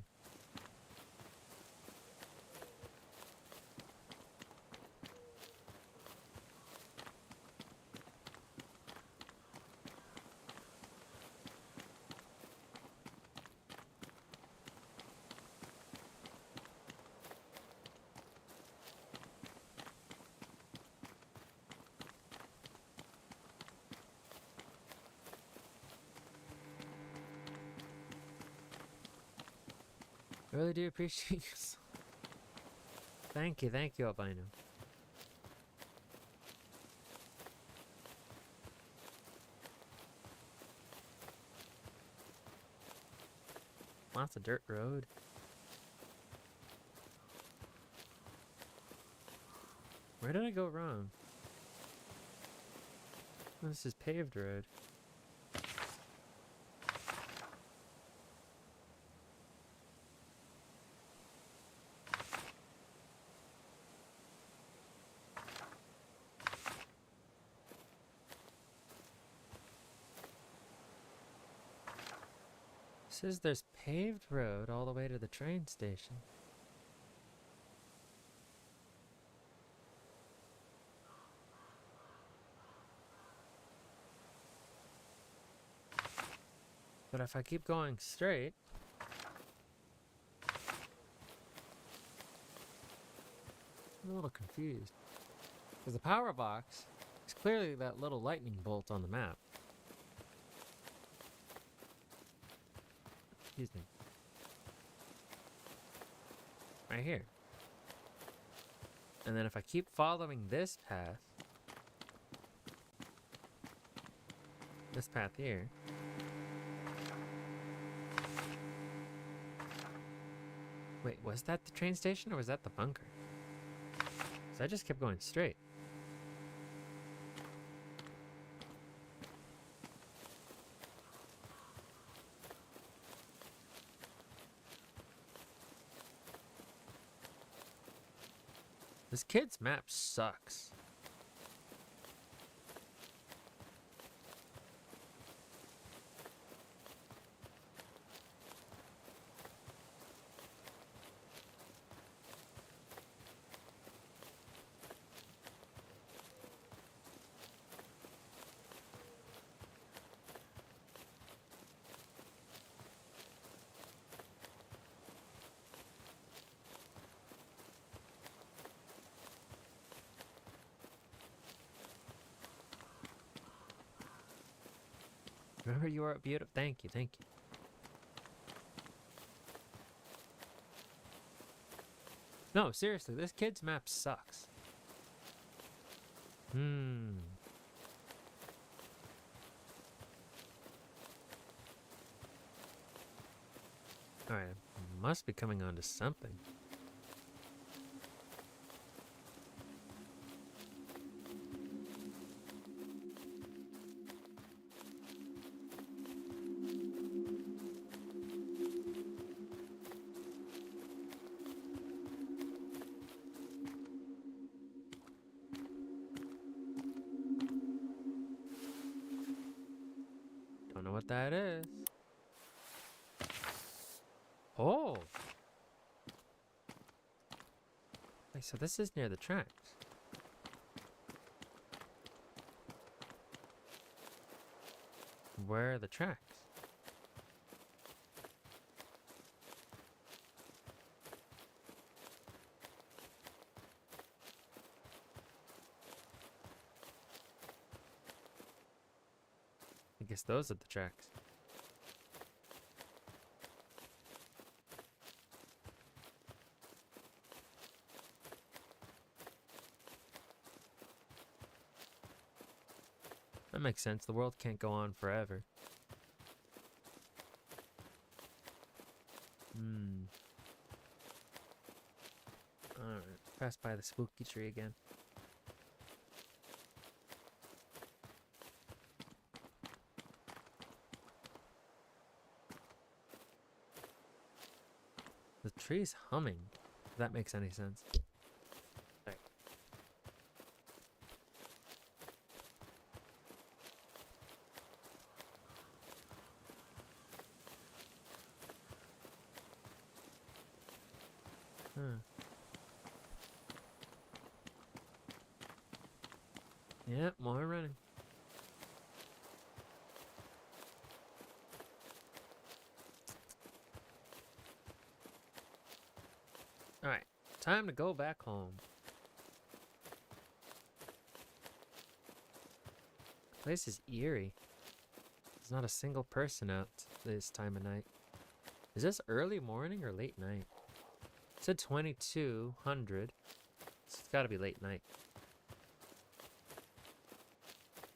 I really do appreciate you. Thank you, albino. Lots of dirt road. Where did I go wrong? Oh, this is paved road. Says there's paved road all the way to the train station. But if I keep going straight, I'm a little confused. Because the power box is clearly that little lightning bolt on the map. Excuse me. Right here. And then if I keep following this path here, wait, was that the train station or was that the bunker? So I just kept going straight. This kid's map sucks. Remember you are beautiful. Thank you. No, seriously, this kid's map sucks. Hmm. Alright, must be coming on to something. Don't know what that is. Oh! Wait, so this is near the tracks. Where are the tracks? I guess those are the tracks. That makes sense. The world can't go on forever. Hmm. Alright. Pass by the spooky tree again. The tree's humming. If that makes any sense. Right. Huh. Yep, more running. Alright, time to go back home. The place is eerie. There's not a single person out this time of night. Is this early morning or late night? It said 2200. So it's gotta be late night.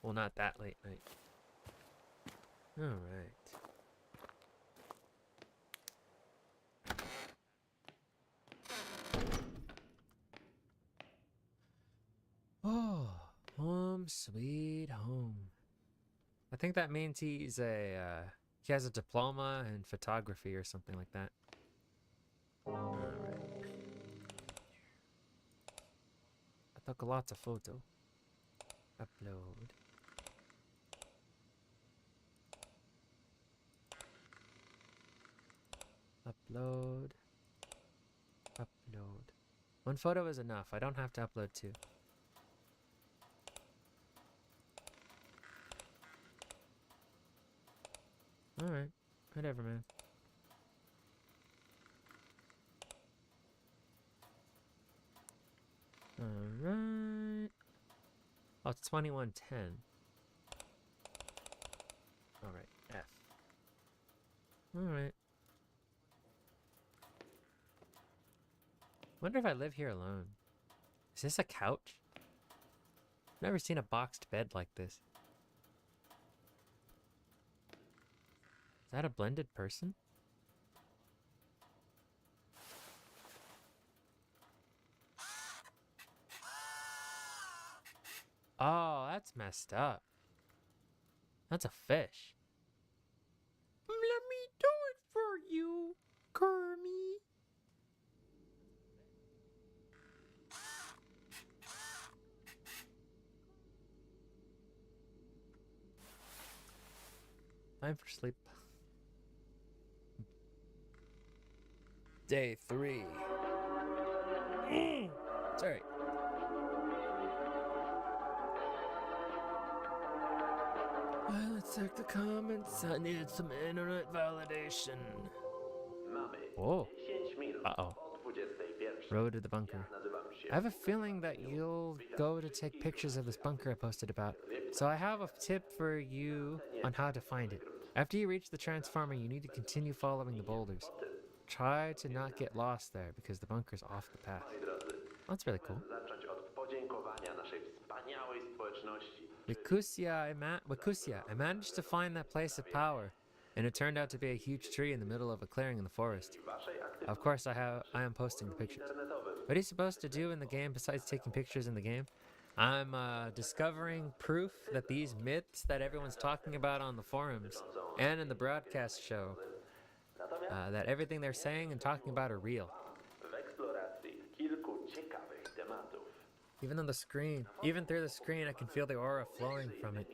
Well, not that late night. Alright. Oh, home sweet home. I think that means he has a diploma in photography or something like that. Alright. I took lots of photo. Upload. Upload. Upload. One photo is enough. I don't have to upload two. Alright. Whatever, man. Alright. Oh, it's 2110. Alright, F. Alright. Wonder if I live here alone. Is this a couch? I've never seen a boxed bed like this. Is that a blended person? Oh, that's messed up. That's a fish. Let me do it for you, Kermie. Time for sleep. Day 3. Sorry. Well, let's check the comments. I need some internet validation. Whoa. Uh-oh. Road to the bunker. I have a feeling that you'll go to take pictures of this bunker I posted about. So I have a tip for you on how to find it. After you reach the transformer, you need to continue following the boulders. Try to not get lost there because the bunker's off the path. That's really cool. Zacząć od podziękowania naszej wspaniałej wspaniałej społeczności. Wikusia, I managed to find that place of power, and it turned out to be a huge tree in the middle of a clearing in the forest. Waszej Of course, I am posting the pictures. internetowym. What are you supposed to do in the game besides taking pictures in the game? I'm discovering proof that these myths that everyone's talking about on the forums and in the broadcast show, Natomiast that everything they're saying and talking about are real. w eksploracji kilku ciekawych tematów. Even through the screen, I can feel the aura flowing from it.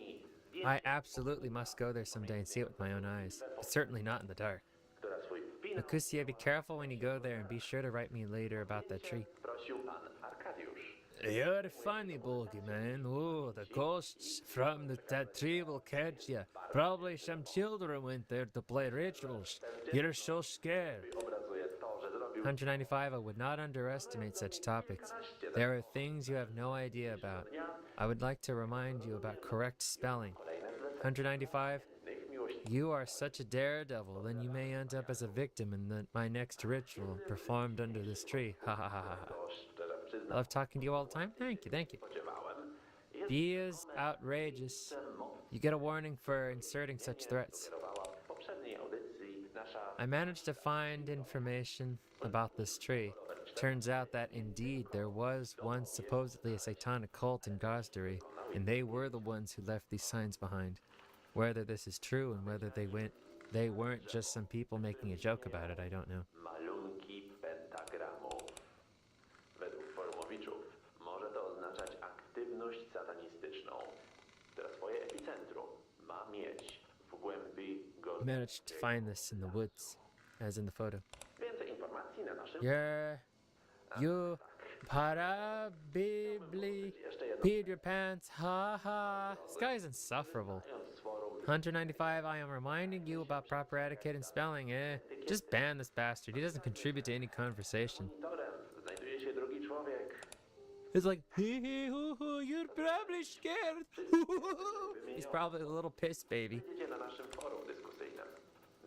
I absolutely must go there someday and see it with my own eyes, but certainly not in the dark. Która swój finał Akusia, be careful when you go there and be sure to write me later about that tree. prosił pan Arkadiusz. You're funny, Bulgy, man. Oh, the ghosts from that tree will catch you. Probably some children went there to play rituals. You're so scared. Obrazuje to, że zrobił 195, I would not underestimate such topics. There are things you have no idea about. I would like to remind you about correct spelling. 195, innych miłości. you are such a daredevil, then you may end up as a victim in my next ritual performed under this tree. Ha ha ha ha ha. To szczerze I przyznam, love talking to you all the time. Thank you, thank you. spodziewałem. Jest He is outrageous. You get a warning for inserting such threats. kierowała w poprzedniej audycji nasza I managed to find information about this tree. Turns out that indeed there was once supposedly a satanic cult in Gosdery, and they were the ones who left these signs behind. Whether this is true and whether they weren't just some people making a joke about it, I don't know. malunki pentagramów. Według forumowiczów może to oznaczać aktywność satanistyczną, która swoje epicentrum ma mieć w głębi I Gosdery. managed to find this in the woods, as in the photo. Więcej informacji na naszym... You parabibly peed your pants, ha ha. This guy's insufferable. Z forum 195, I am reminding you about proper etiquette and spelling, Just ban this bastard. He doesn't contribute to any conversation. monitorem znajduje się drugi człowiek. It's like, hee hee hoo hoo, you're probably scared. He's probably a little pissed, baby. Widzicie na naszym forum dyskusyjnym.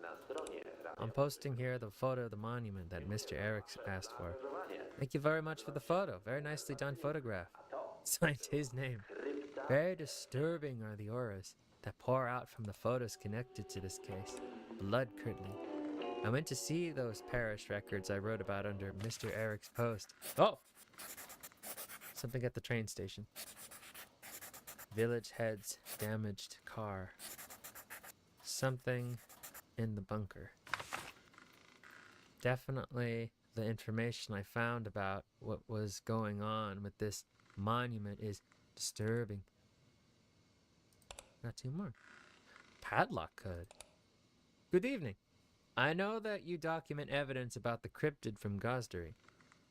Na stronie I'm posting here the photo of the monument that Mr. Eric asked for. radiowanie. Thank you very much for the photo. Very nicely done photograph. A to Signed his name. Krypta. Very disturbing are the auras that pour out from the photos connected to this case. Blood curdling. I went to see those parish records I wrote about under Mr. Eric's post. Oh! Something at the train station. Village heads, damaged car. Something in the bunker. Definitely the information I found about what was going on with this monument is disturbing. Got two more. Padlock code. Good evening. I know that you document evidence about the cryptid from Gosdery.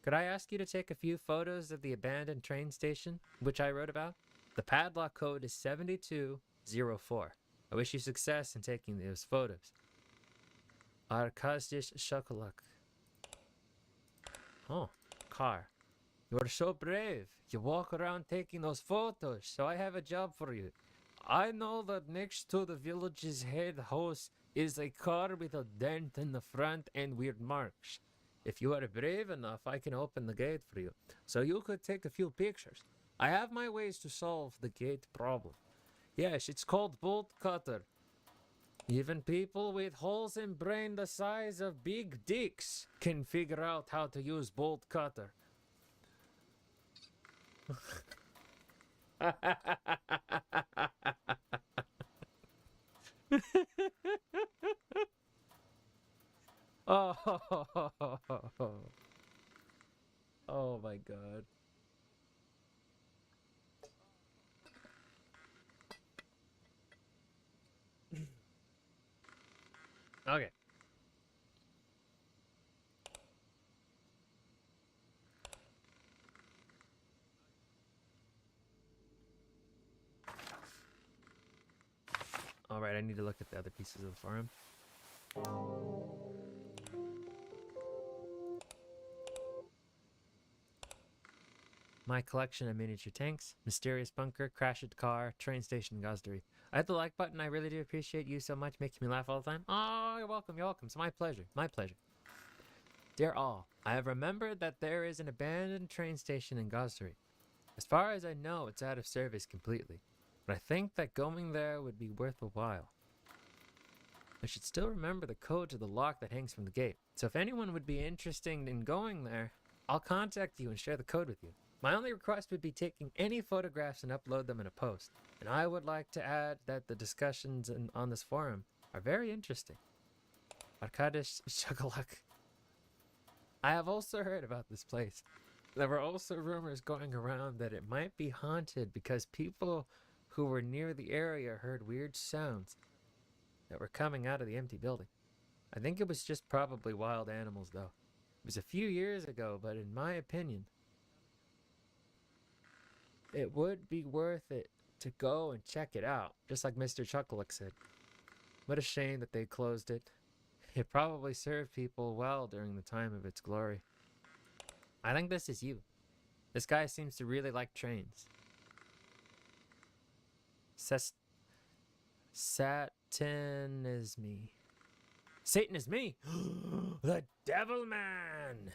Could I ask you to take a few photos of the abandoned train station, which I wrote about? The padlock code is 7204. I wish you success in taking those photos. Arkadiusz Shokolak. Oh, car. You're so brave. You walk around taking those photos, so I have a job for you. I know that next to the village's head house is a car with a dent in the front and weird marks. If you are brave enough, I can open the gate for you, so you could take a few pictures. I have my ways to solve the gate problem. Yes, it's called bolt cutter. Even people with holes in brain the size of big dicks can figure out how to use bolt cutter. Oh, oh my God. Okay. All right, I need to look at the other pieces of the forum. My collection of miniature tanks, mysterious bunker, crashed car, train station, Gosdery. I hit the like button. I really do appreciate you so much, making me laugh all the time. Oh, you're welcome, you're welcome. It's my pleasure, my pleasure. Dear all, I have remembered that there is an abandoned train station in Gosdery. As far as I know, it's out of service completely, but I think that going there would be worth a while. I should still remember the code to the lock that hangs from the gate, so if anyone would be interested in going there, I'll contact you and share the code with you. My only request would be taking any photographs and upload them in a post, and I would like to add that the discussions on this forum are very interesting. Arkadish Shakalak. I have also heard about this place. There were also rumors going around that it might be haunted because people who were near the area heard weird sounds that were coming out of the empty building. I think it was just probably wild animals, though. It was a few years ago, but in my opinion, it would be worth it to go and check it out, just like Mr. Chucklick said. What a shame that they closed it. It probably served people well during the time of its glory. I think this is you. This guy seems to really like trains. Satan is me. Satan is me! The Devil Man!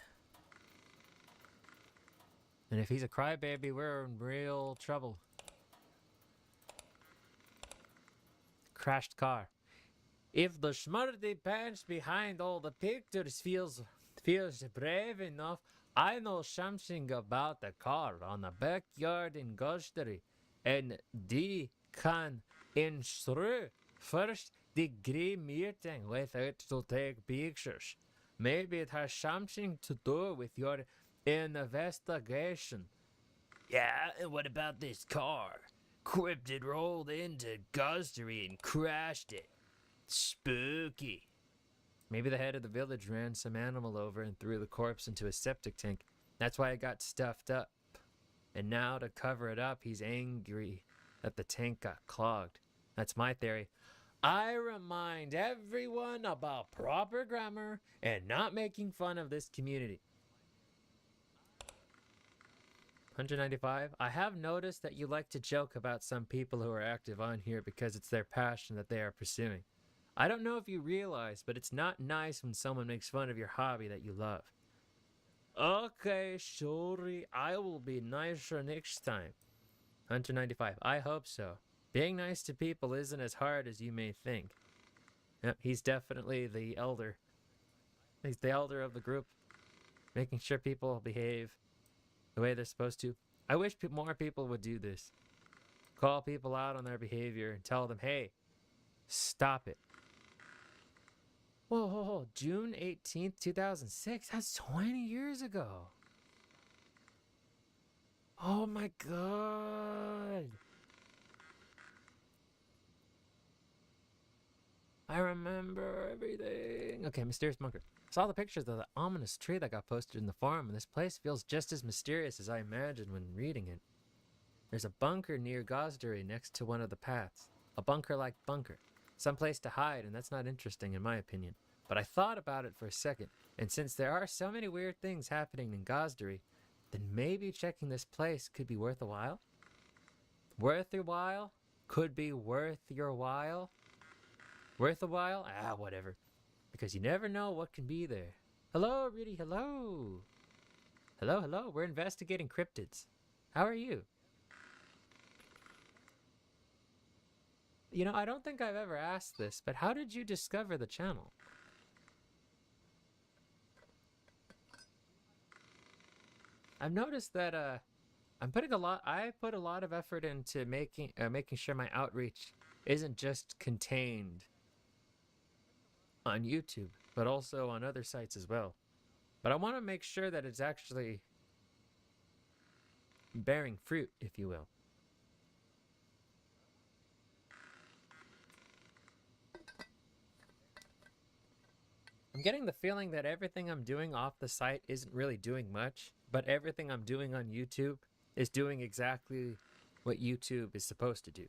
And if he's a crybaby, we're in real trouble. Crashed car. If the smarty pants behind all the pictures feels brave enough, I know something about the car on the backyard in Gulfstream, and they can ensure first-degree meeting with it to take pictures. Maybe it has something to do with your investigation. Yeah, and what about this car? Krypta rolled into Gulfstream and crashed it. Spooky. Maybe the head of the village ran some animal over and threw the corpse into a septic tank. That's why it got stuffed up. And now to cover it up, he's angry that the tank got clogged. That's my theory. I remind everyone about proper grammar and not making fun of this community. 195. I have noticed that you like to joke about some people who are active on here because it's their passion that they are pursuing. I don't know if you realize, but it's not nice when someone makes fun of your hobby that you love. Okay, sorry, I will be nicer next time. 195. I hope so. Being nice to people isn't as hard as you may think. Yep, he's definitely the elder. He's the elder of the group. Making sure people behave the way they're supposed to. I wish more people would do this. Call people out on their behavior and tell them, hey, stop it. Whoa, June 18th, 2006? That's 20 years ago. Oh my god. I remember everything. Okay, mysterious bunker. Saw the pictures of the ominous tree that got posted in the forum, and this place feels just as mysterious as I imagined when reading it. There's a bunker near Gosduri next to one of the paths. A bunker-like bunker. Some place to hide, and that's not interesting in my opinion. But I thought about it for a second, and since there are so many weird things happening in Gosduri, then maybe checking this place could be worth a while? Worth your while? Could be worth your while? Worth a while? Ah, whatever. Because you never know what can be there. Hello, Rudy, hello. Hello, hello, we're investigating cryptids. How are you? You know, I don't think I've ever asked this, but how did you discover the channel? I've noticed that I put a lot of effort into making sure my outreach isn't just contained on YouTube, but also on other sites as well. But I want to make sure that it's actually bearing fruit, if you will. I'm getting the feeling that everything I'm doing off the site isn't really doing much, but everything I'm doing on YouTube is doing exactly what YouTube is supposed to do.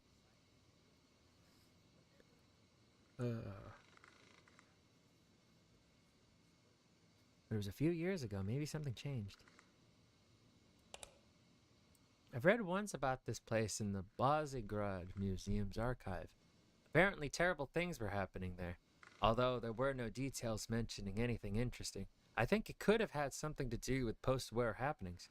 It was a few years ago, maybe something changed. I've read once about this place in the Bazigrad Museum's archive. Apparently terrible things were happening there, although there were no details mentioning anything interesting. I think it could have had something to do with post-war happenings.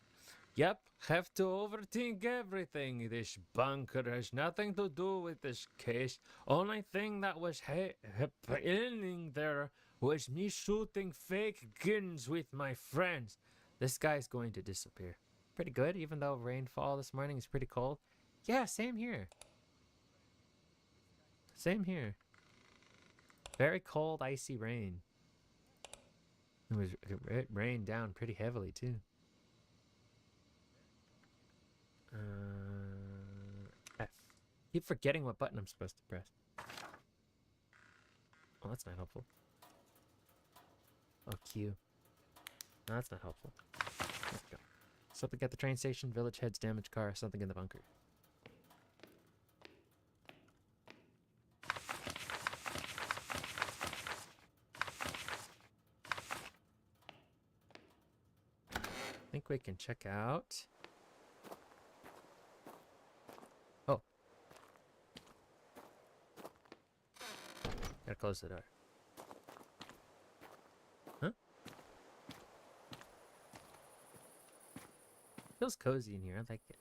Yep, have to overthink everything. This bunker has nothing to do with this case. Only thing that was happening there was me shooting fake guns with my friends. This guy's going to disappear. Pretty good, even though rainfall this morning is pretty cold. Yeah, same here. Same here. Very cold, icy rain. It rained down pretty heavily, too. F. Keep forgetting what button I'm supposed to press. Oh, that's not helpful. Oh, Q. No, that's not helpful. Let's go. Something at the train station, village heads, damaged car, something in the bunker. I think we can check out. Oh. Gotta close the door. Huh? Feels cozy in here. I like it.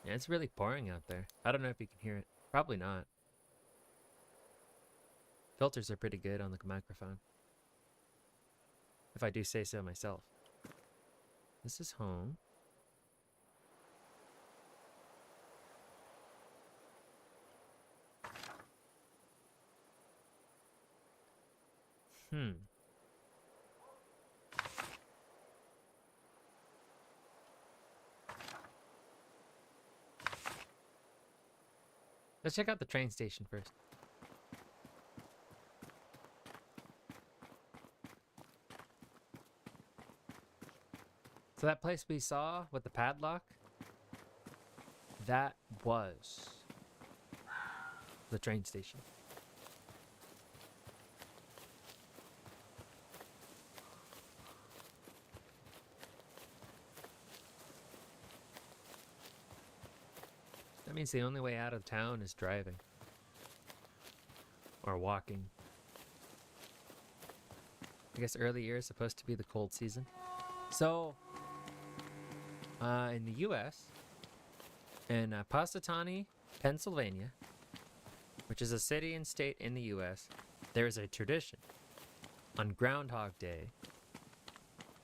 Yeah, it's really pouring out there. I don't know if you can hear it. Probably not. Filters are pretty good on the microphone. If I do say so myself. This is home. Let's check out the train station first. So that place we saw with the padlock, that was the train station. That means the only way out of town is driving. Or walking. I guess early year is supposed to be the cold season. So, in the U.S., in Positani, Pennsylvania, which is a city and state in the U.S., there is a tradition on Groundhog Day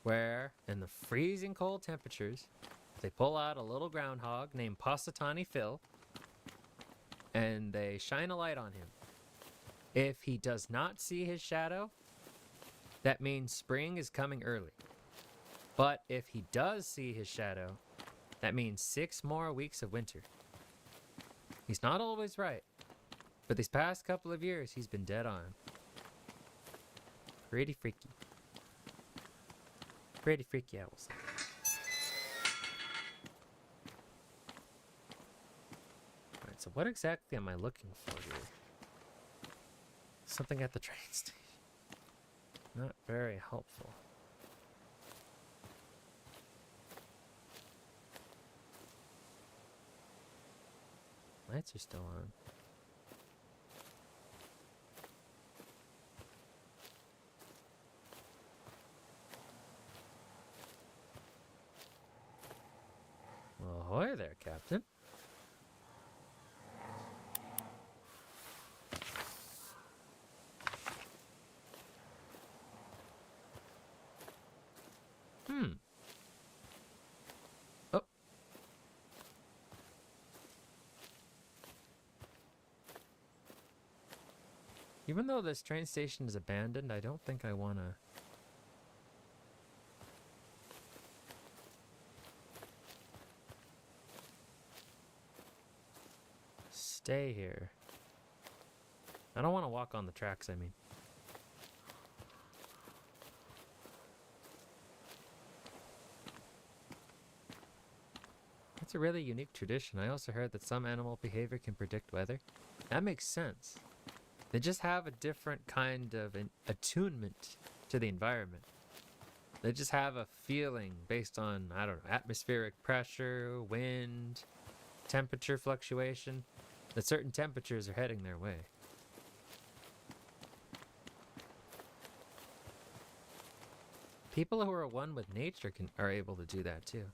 where, in the freezing cold temperatures, they pull out a little groundhog named Positani Phil, and they shine a light on him. If he does not see his shadow, that means spring is coming early. But if he does see his shadow, that means 6 more weeks of winter. He's not always right, but these past couple of years, he's been dead on. Pretty freaky. Pretty freaky, I will say. Alright, so what exactly am I looking for here? Something at the train station. Not very helpful. Lights are still on. Well, ahoy there, Captain. Oh. Even though this train station is abandoned, I don't think I want to... stay here. I don't want to walk on the tracks, I mean. That's a really unique tradition. I also heard that some animal behavior can predict weather. That makes sense. They just have a different kind of an attunement to the environment. They just have a feeling based on, I don't know, atmospheric pressure, wind, temperature fluctuation, that certain temperatures are heading their way. People who are one with nature are able to do that too.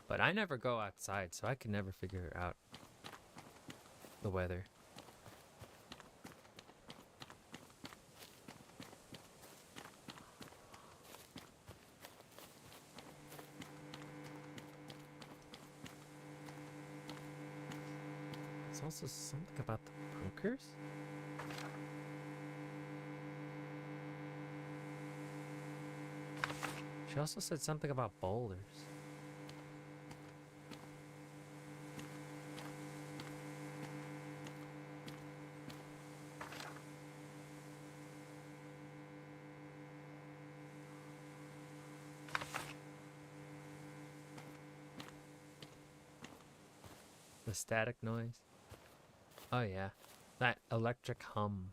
But I never go outside, so I can never figure out the weather. There's also something about the bunkers? She also said something about boulders. The static noise. Oh yeah, that electric hum.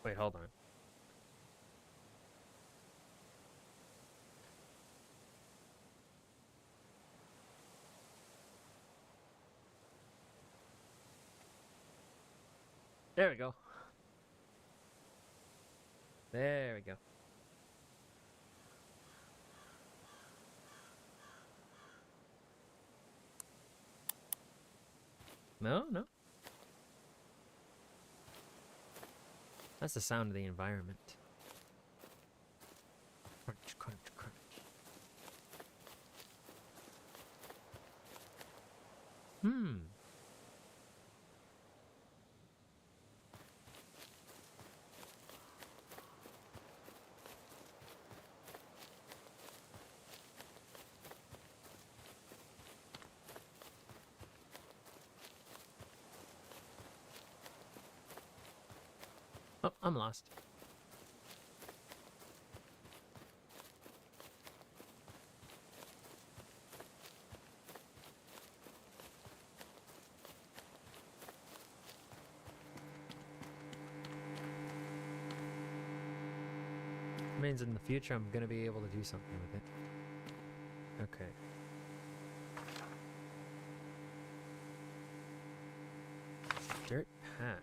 Wait, hold on. There we go. There we go. No, no. That's the sound of the environment. Crunch, crunch, crunch. Hmm. Oh, I'm lost. Means in the future I'm gonna be able to do something with it. Okay. Dirt path.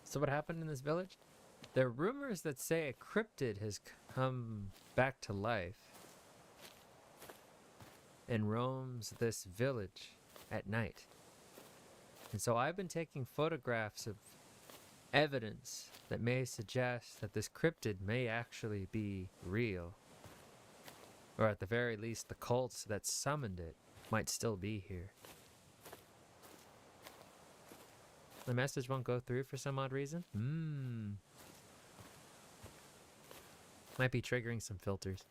So what happened in this village? There are rumors that say a cryptid has come back to life and roams this village at night. And so I've been taking photographs of evidence that may suggest that this cryptid may actually be real. Or at the very least, the cults that summoned it might still be here. The message won't go through for some odd reason? Might be triggering some filters.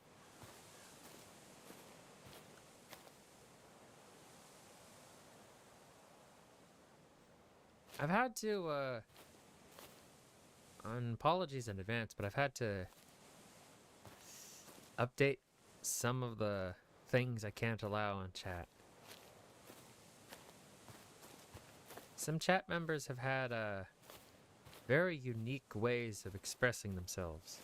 I've had to, apologies in advance, but I've had to update some of the things I can't allow on chat. Some chat members have had very unique ways of expressing themselves.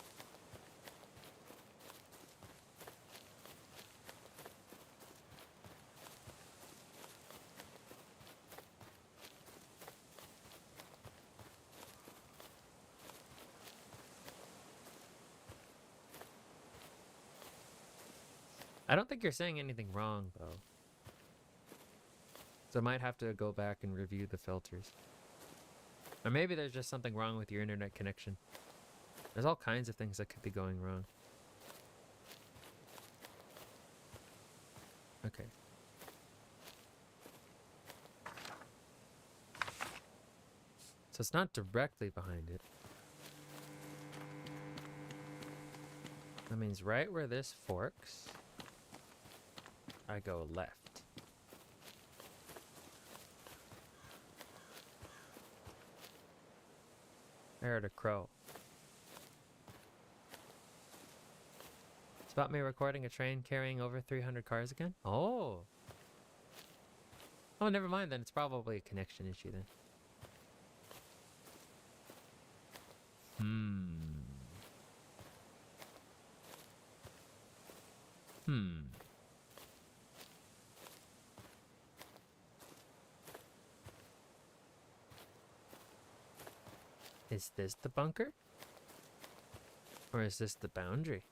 I don't think you're saying anything wrong, though. So I might have to go back and review the filters. Or maybe there's just something wrong with your internet connection. There's all kinds of things that could be going wrong. Okay. So it's not directly behind it. That means right where this forks. I go left. I heard a crow. It's about me recording a train carrying over 300 cars again? Oh! Oh, never mind then. It's probably a connection issue then. Is this the bunker? Or is this the boundary?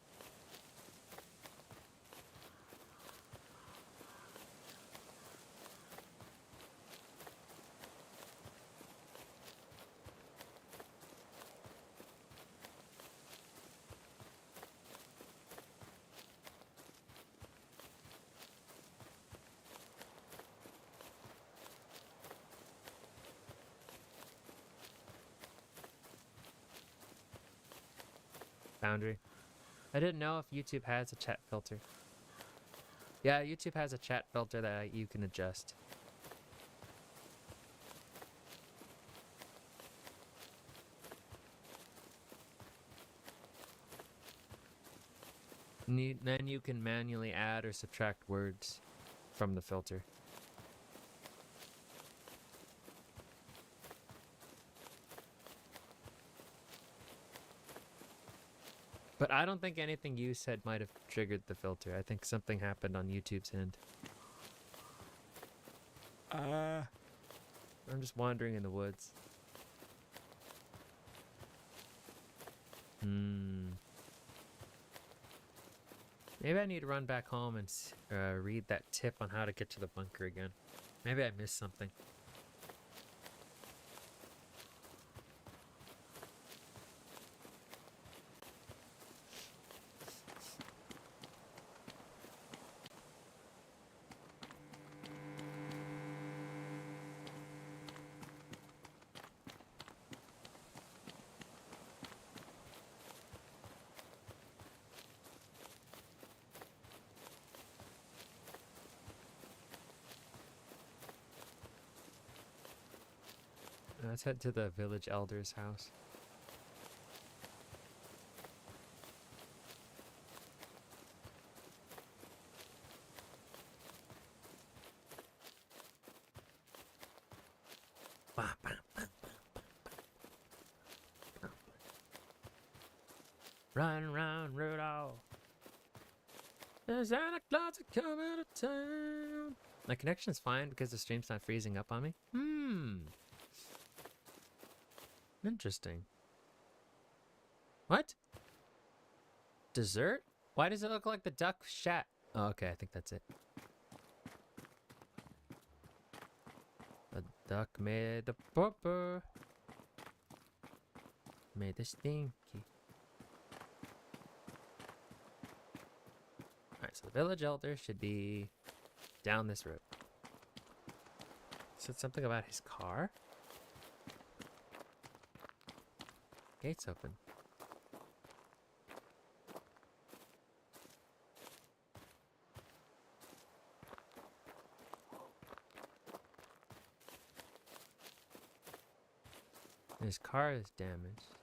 Boundary. I didn't know if YouTube has a chat filter. Yeah, YouTube has a chat filter that you can adjust. Then you can manually add or subtract words from the filter. But I don't think anything you said might have triggered the filter. I think something happened on YouTube's end. I'm just wandering in the woods. Maybe I need to run back home and read that tip on how to get to the bunker again. Maybe I missed something. Let's head to the village elder's house. Run, run, Rudolph. There's Santa Claus coming to town. My connection's fine because the stream's not freezing up on me. Interesting. What? Dessert? Why does it look like the duck shat? Oh, okay, I think that's it. A duck made the purple. Made the stinky. Alright, so the village elder should be down this road. Said something about his car? Gate's open. His car is damaged.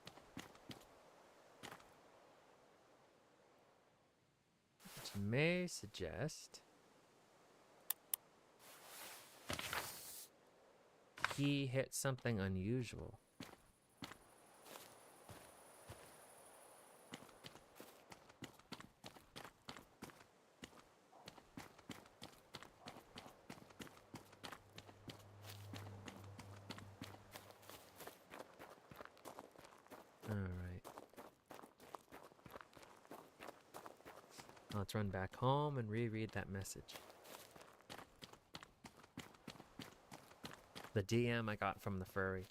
Which may suggest he hit something unusual. Let's run back home and reread that message. The DM I got from the furry.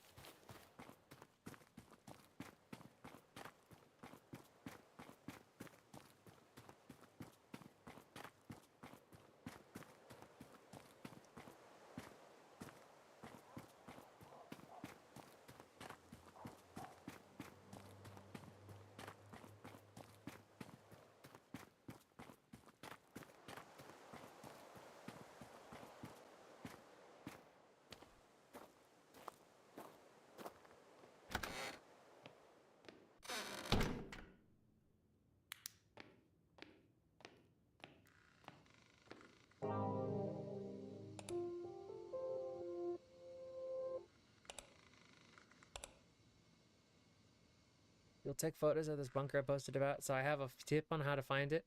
You'll take photos of this bunker I posted about, so I have a tip on how to find it.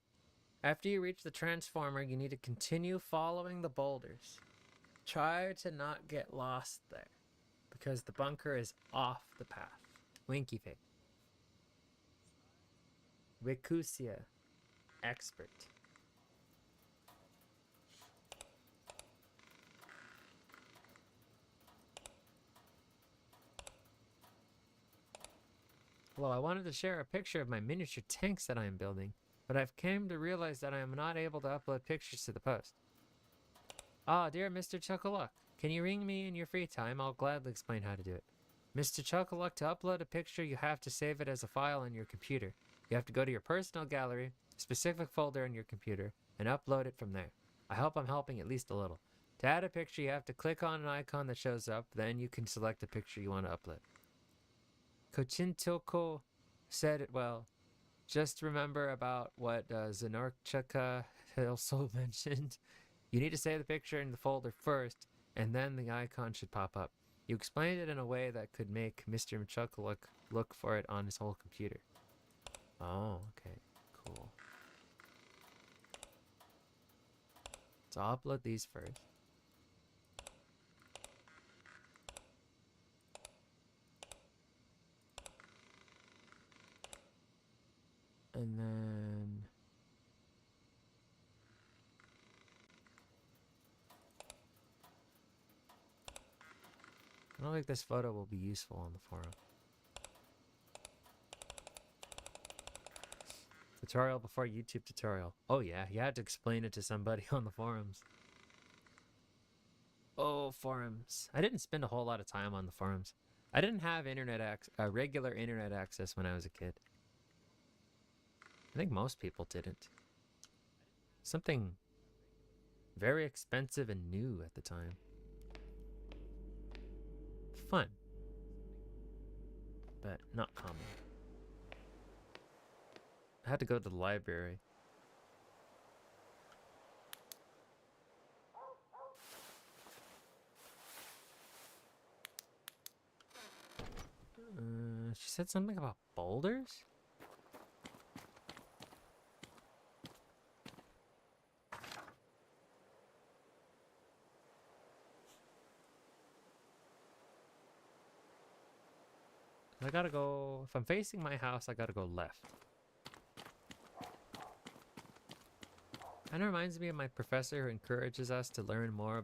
After you reach the transformer, you need to continue following the boulders. Try to not get lost there, because the bunker is off the path. Winky face. Wikusia. Expert. Hello, I wanted to share a picture of my miniature tanks that I am building, but I've came to realize that I am not able to upload pictures to the post. Ah, dear Mr. Chuckleluck, can you ring me in your free time? I'll gladly explain how to do it. Mr. Chuckleluck, to upload a picture, you have to save it as a file on your computer. You have to go to your personal gallery, specific folder on your computer, and upload it from there. I hope I'm helping at least a little. To add a picture, you have to click on an icon that shows up, then you can select the picture you want to upload. Kochintoko said it well. Just remember about what Zenorchaka also mentioned. You need to save the picture in the folder first, and then the icon should pop up. You explained it in a way that could make Mr. Chuckleluck look for it on his whole computer. Oh, okay. Cool. So I'll upload these first. And then... I don't think this photo will be useful on the forum. Tutorial before YouTube tutorial. Oh yeah, you had to explain it to somebody on the forums. Oh, forums. I didn't spend a whole lot of time on the forums. I didn't have regular internet access when I was a kid. I think most people didn't. Something very expensive and new at the time. Fun. But not common. I had to go to the library. She said something about boulders? I gotta go, if I'm facing my house, I gotta go left. Kind of reminds me of my professor who encourages us to learn more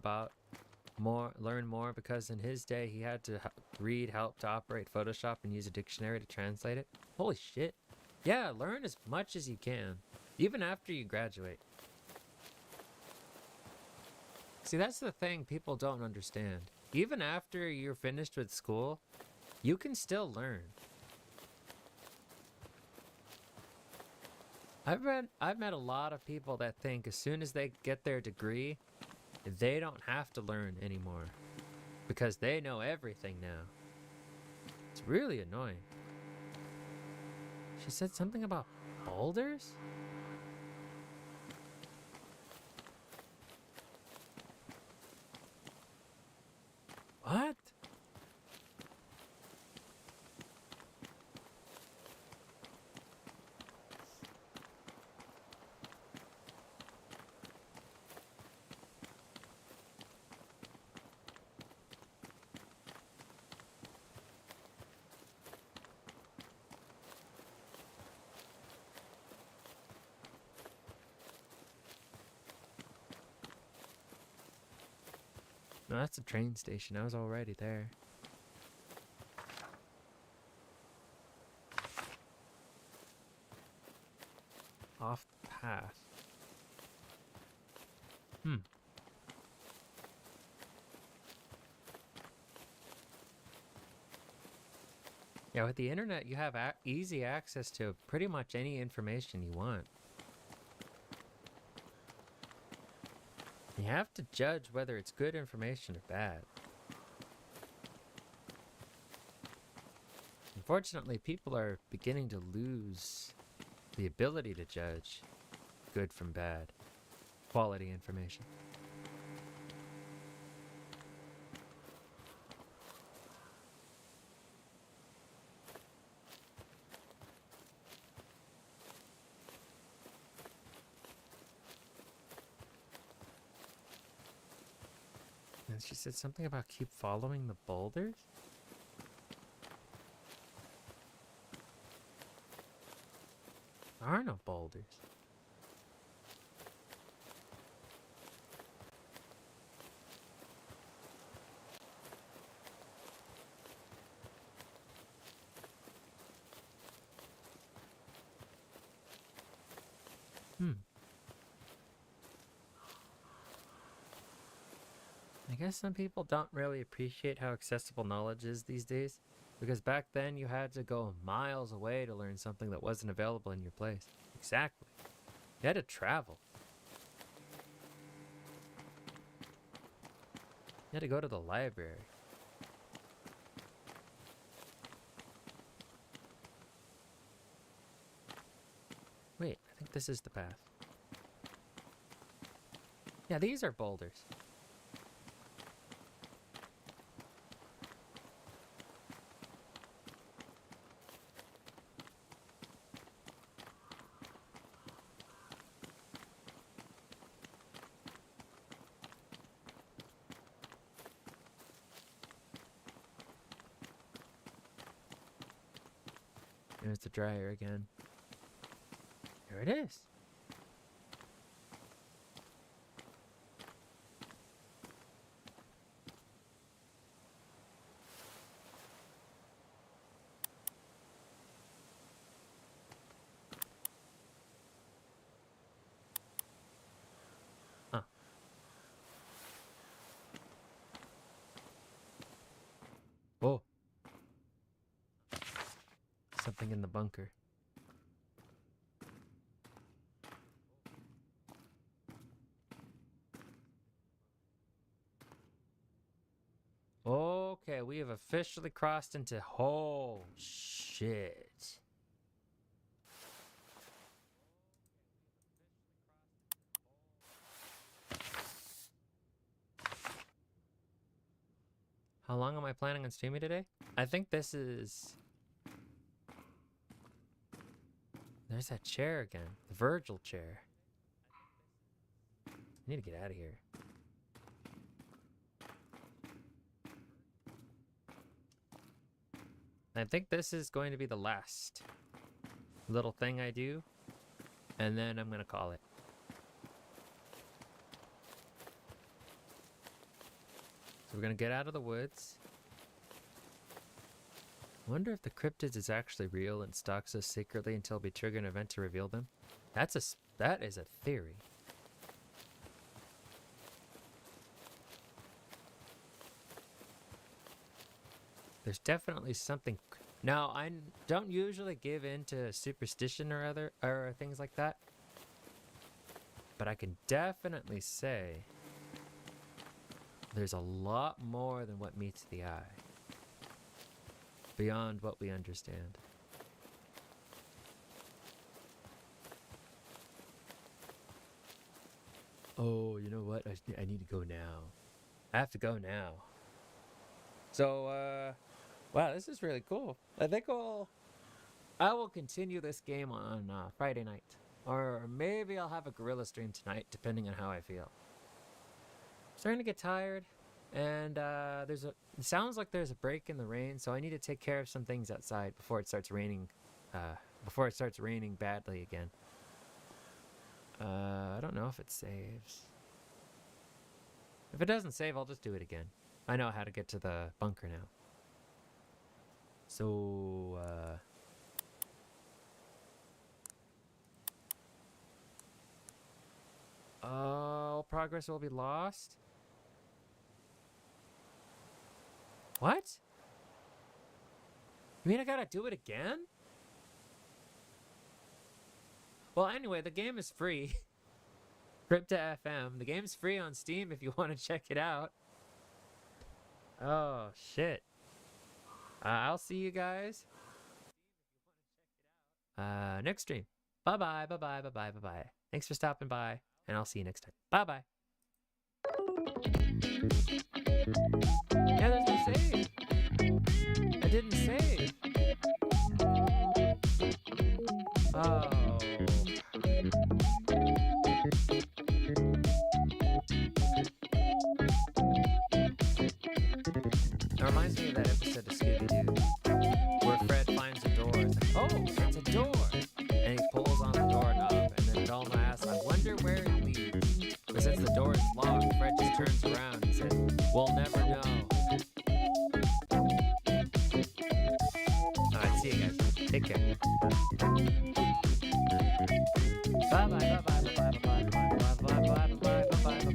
because in his day he had to read, help to operate Photoshop and use a dictionary to translate it. Holy shit. Yeah, learn as much as you can, even after you graduate. See, that's the thing people don't understand. Even after you're finished with school, you can still learn. I've met a lot of people that think as soon as they get their degree, they don't have to learn anymore because they know everything now. It's really annoying. She said something about boulders? What? No, that's a train station. I was already there. Off the path. Yeah, with the internet, you have easy access to pretty much any information you want. You have to judge whether it's good information or bad. Unfortunately, people are beginning to lose the ability to judge good from bad, quality information. And she said something about keep following the boulders? There are no boulders. I guess some people don't really appreciate how accessible knowledge is these days. Because back then you had to go miles away to learn something that wasn't available in your place. Exactly. You had to travel. You had to go to the library. Wait, I think this is the path. Yeah, these are boulders. There's the dryer again. Here it is. Huh. Whoa. Something in the bunker. Okay, we have officially crossed into... Oh, shit. How long am I planning on streaming today? I think this is... There's that chair again. The Virgil chair. I need to get out of here. I think this is going to be the last little thing I do. And then I'm going to call it. So we're going to get out of the woods. I wonder if the cryptids is actually real and stalks us secretly until we trigger an event to reveal them. That is a theory. There's definitely something. Now, I don't usually give in to superstition or things like that. But I can definitely say there's a lot more than what meets the eye. Beyond what we understand. Oh, you know what? I need to go now. I have to go now. So, wow, this is really cool. I think I will continue this game on Friday night. Or maybe I'll have a gorilla stream tonight, depending on how I feel. I'm starting to get tired. And it sounds like there's a break in the rain, so I need to take care of some things outside before it starts raining. Before it starts raining badly again. I don't know if it saves. If it doesn't save, I'll just do it again. I know how to get to the bunker now. So, all progress will be lost. What? You mean I gotta do it again? Well, anyway, the game is free. Krypta FM. The game's free on Steam if you want to check it out. Oh, shit. I'll see you guys next stream. Bye-bye, bye-bye, bye-bye, bye-bye. Thanks for stopping by, and I'll see you next time. Bye-bye. Yeah, there's no save. I didn't save. Oh. Take care.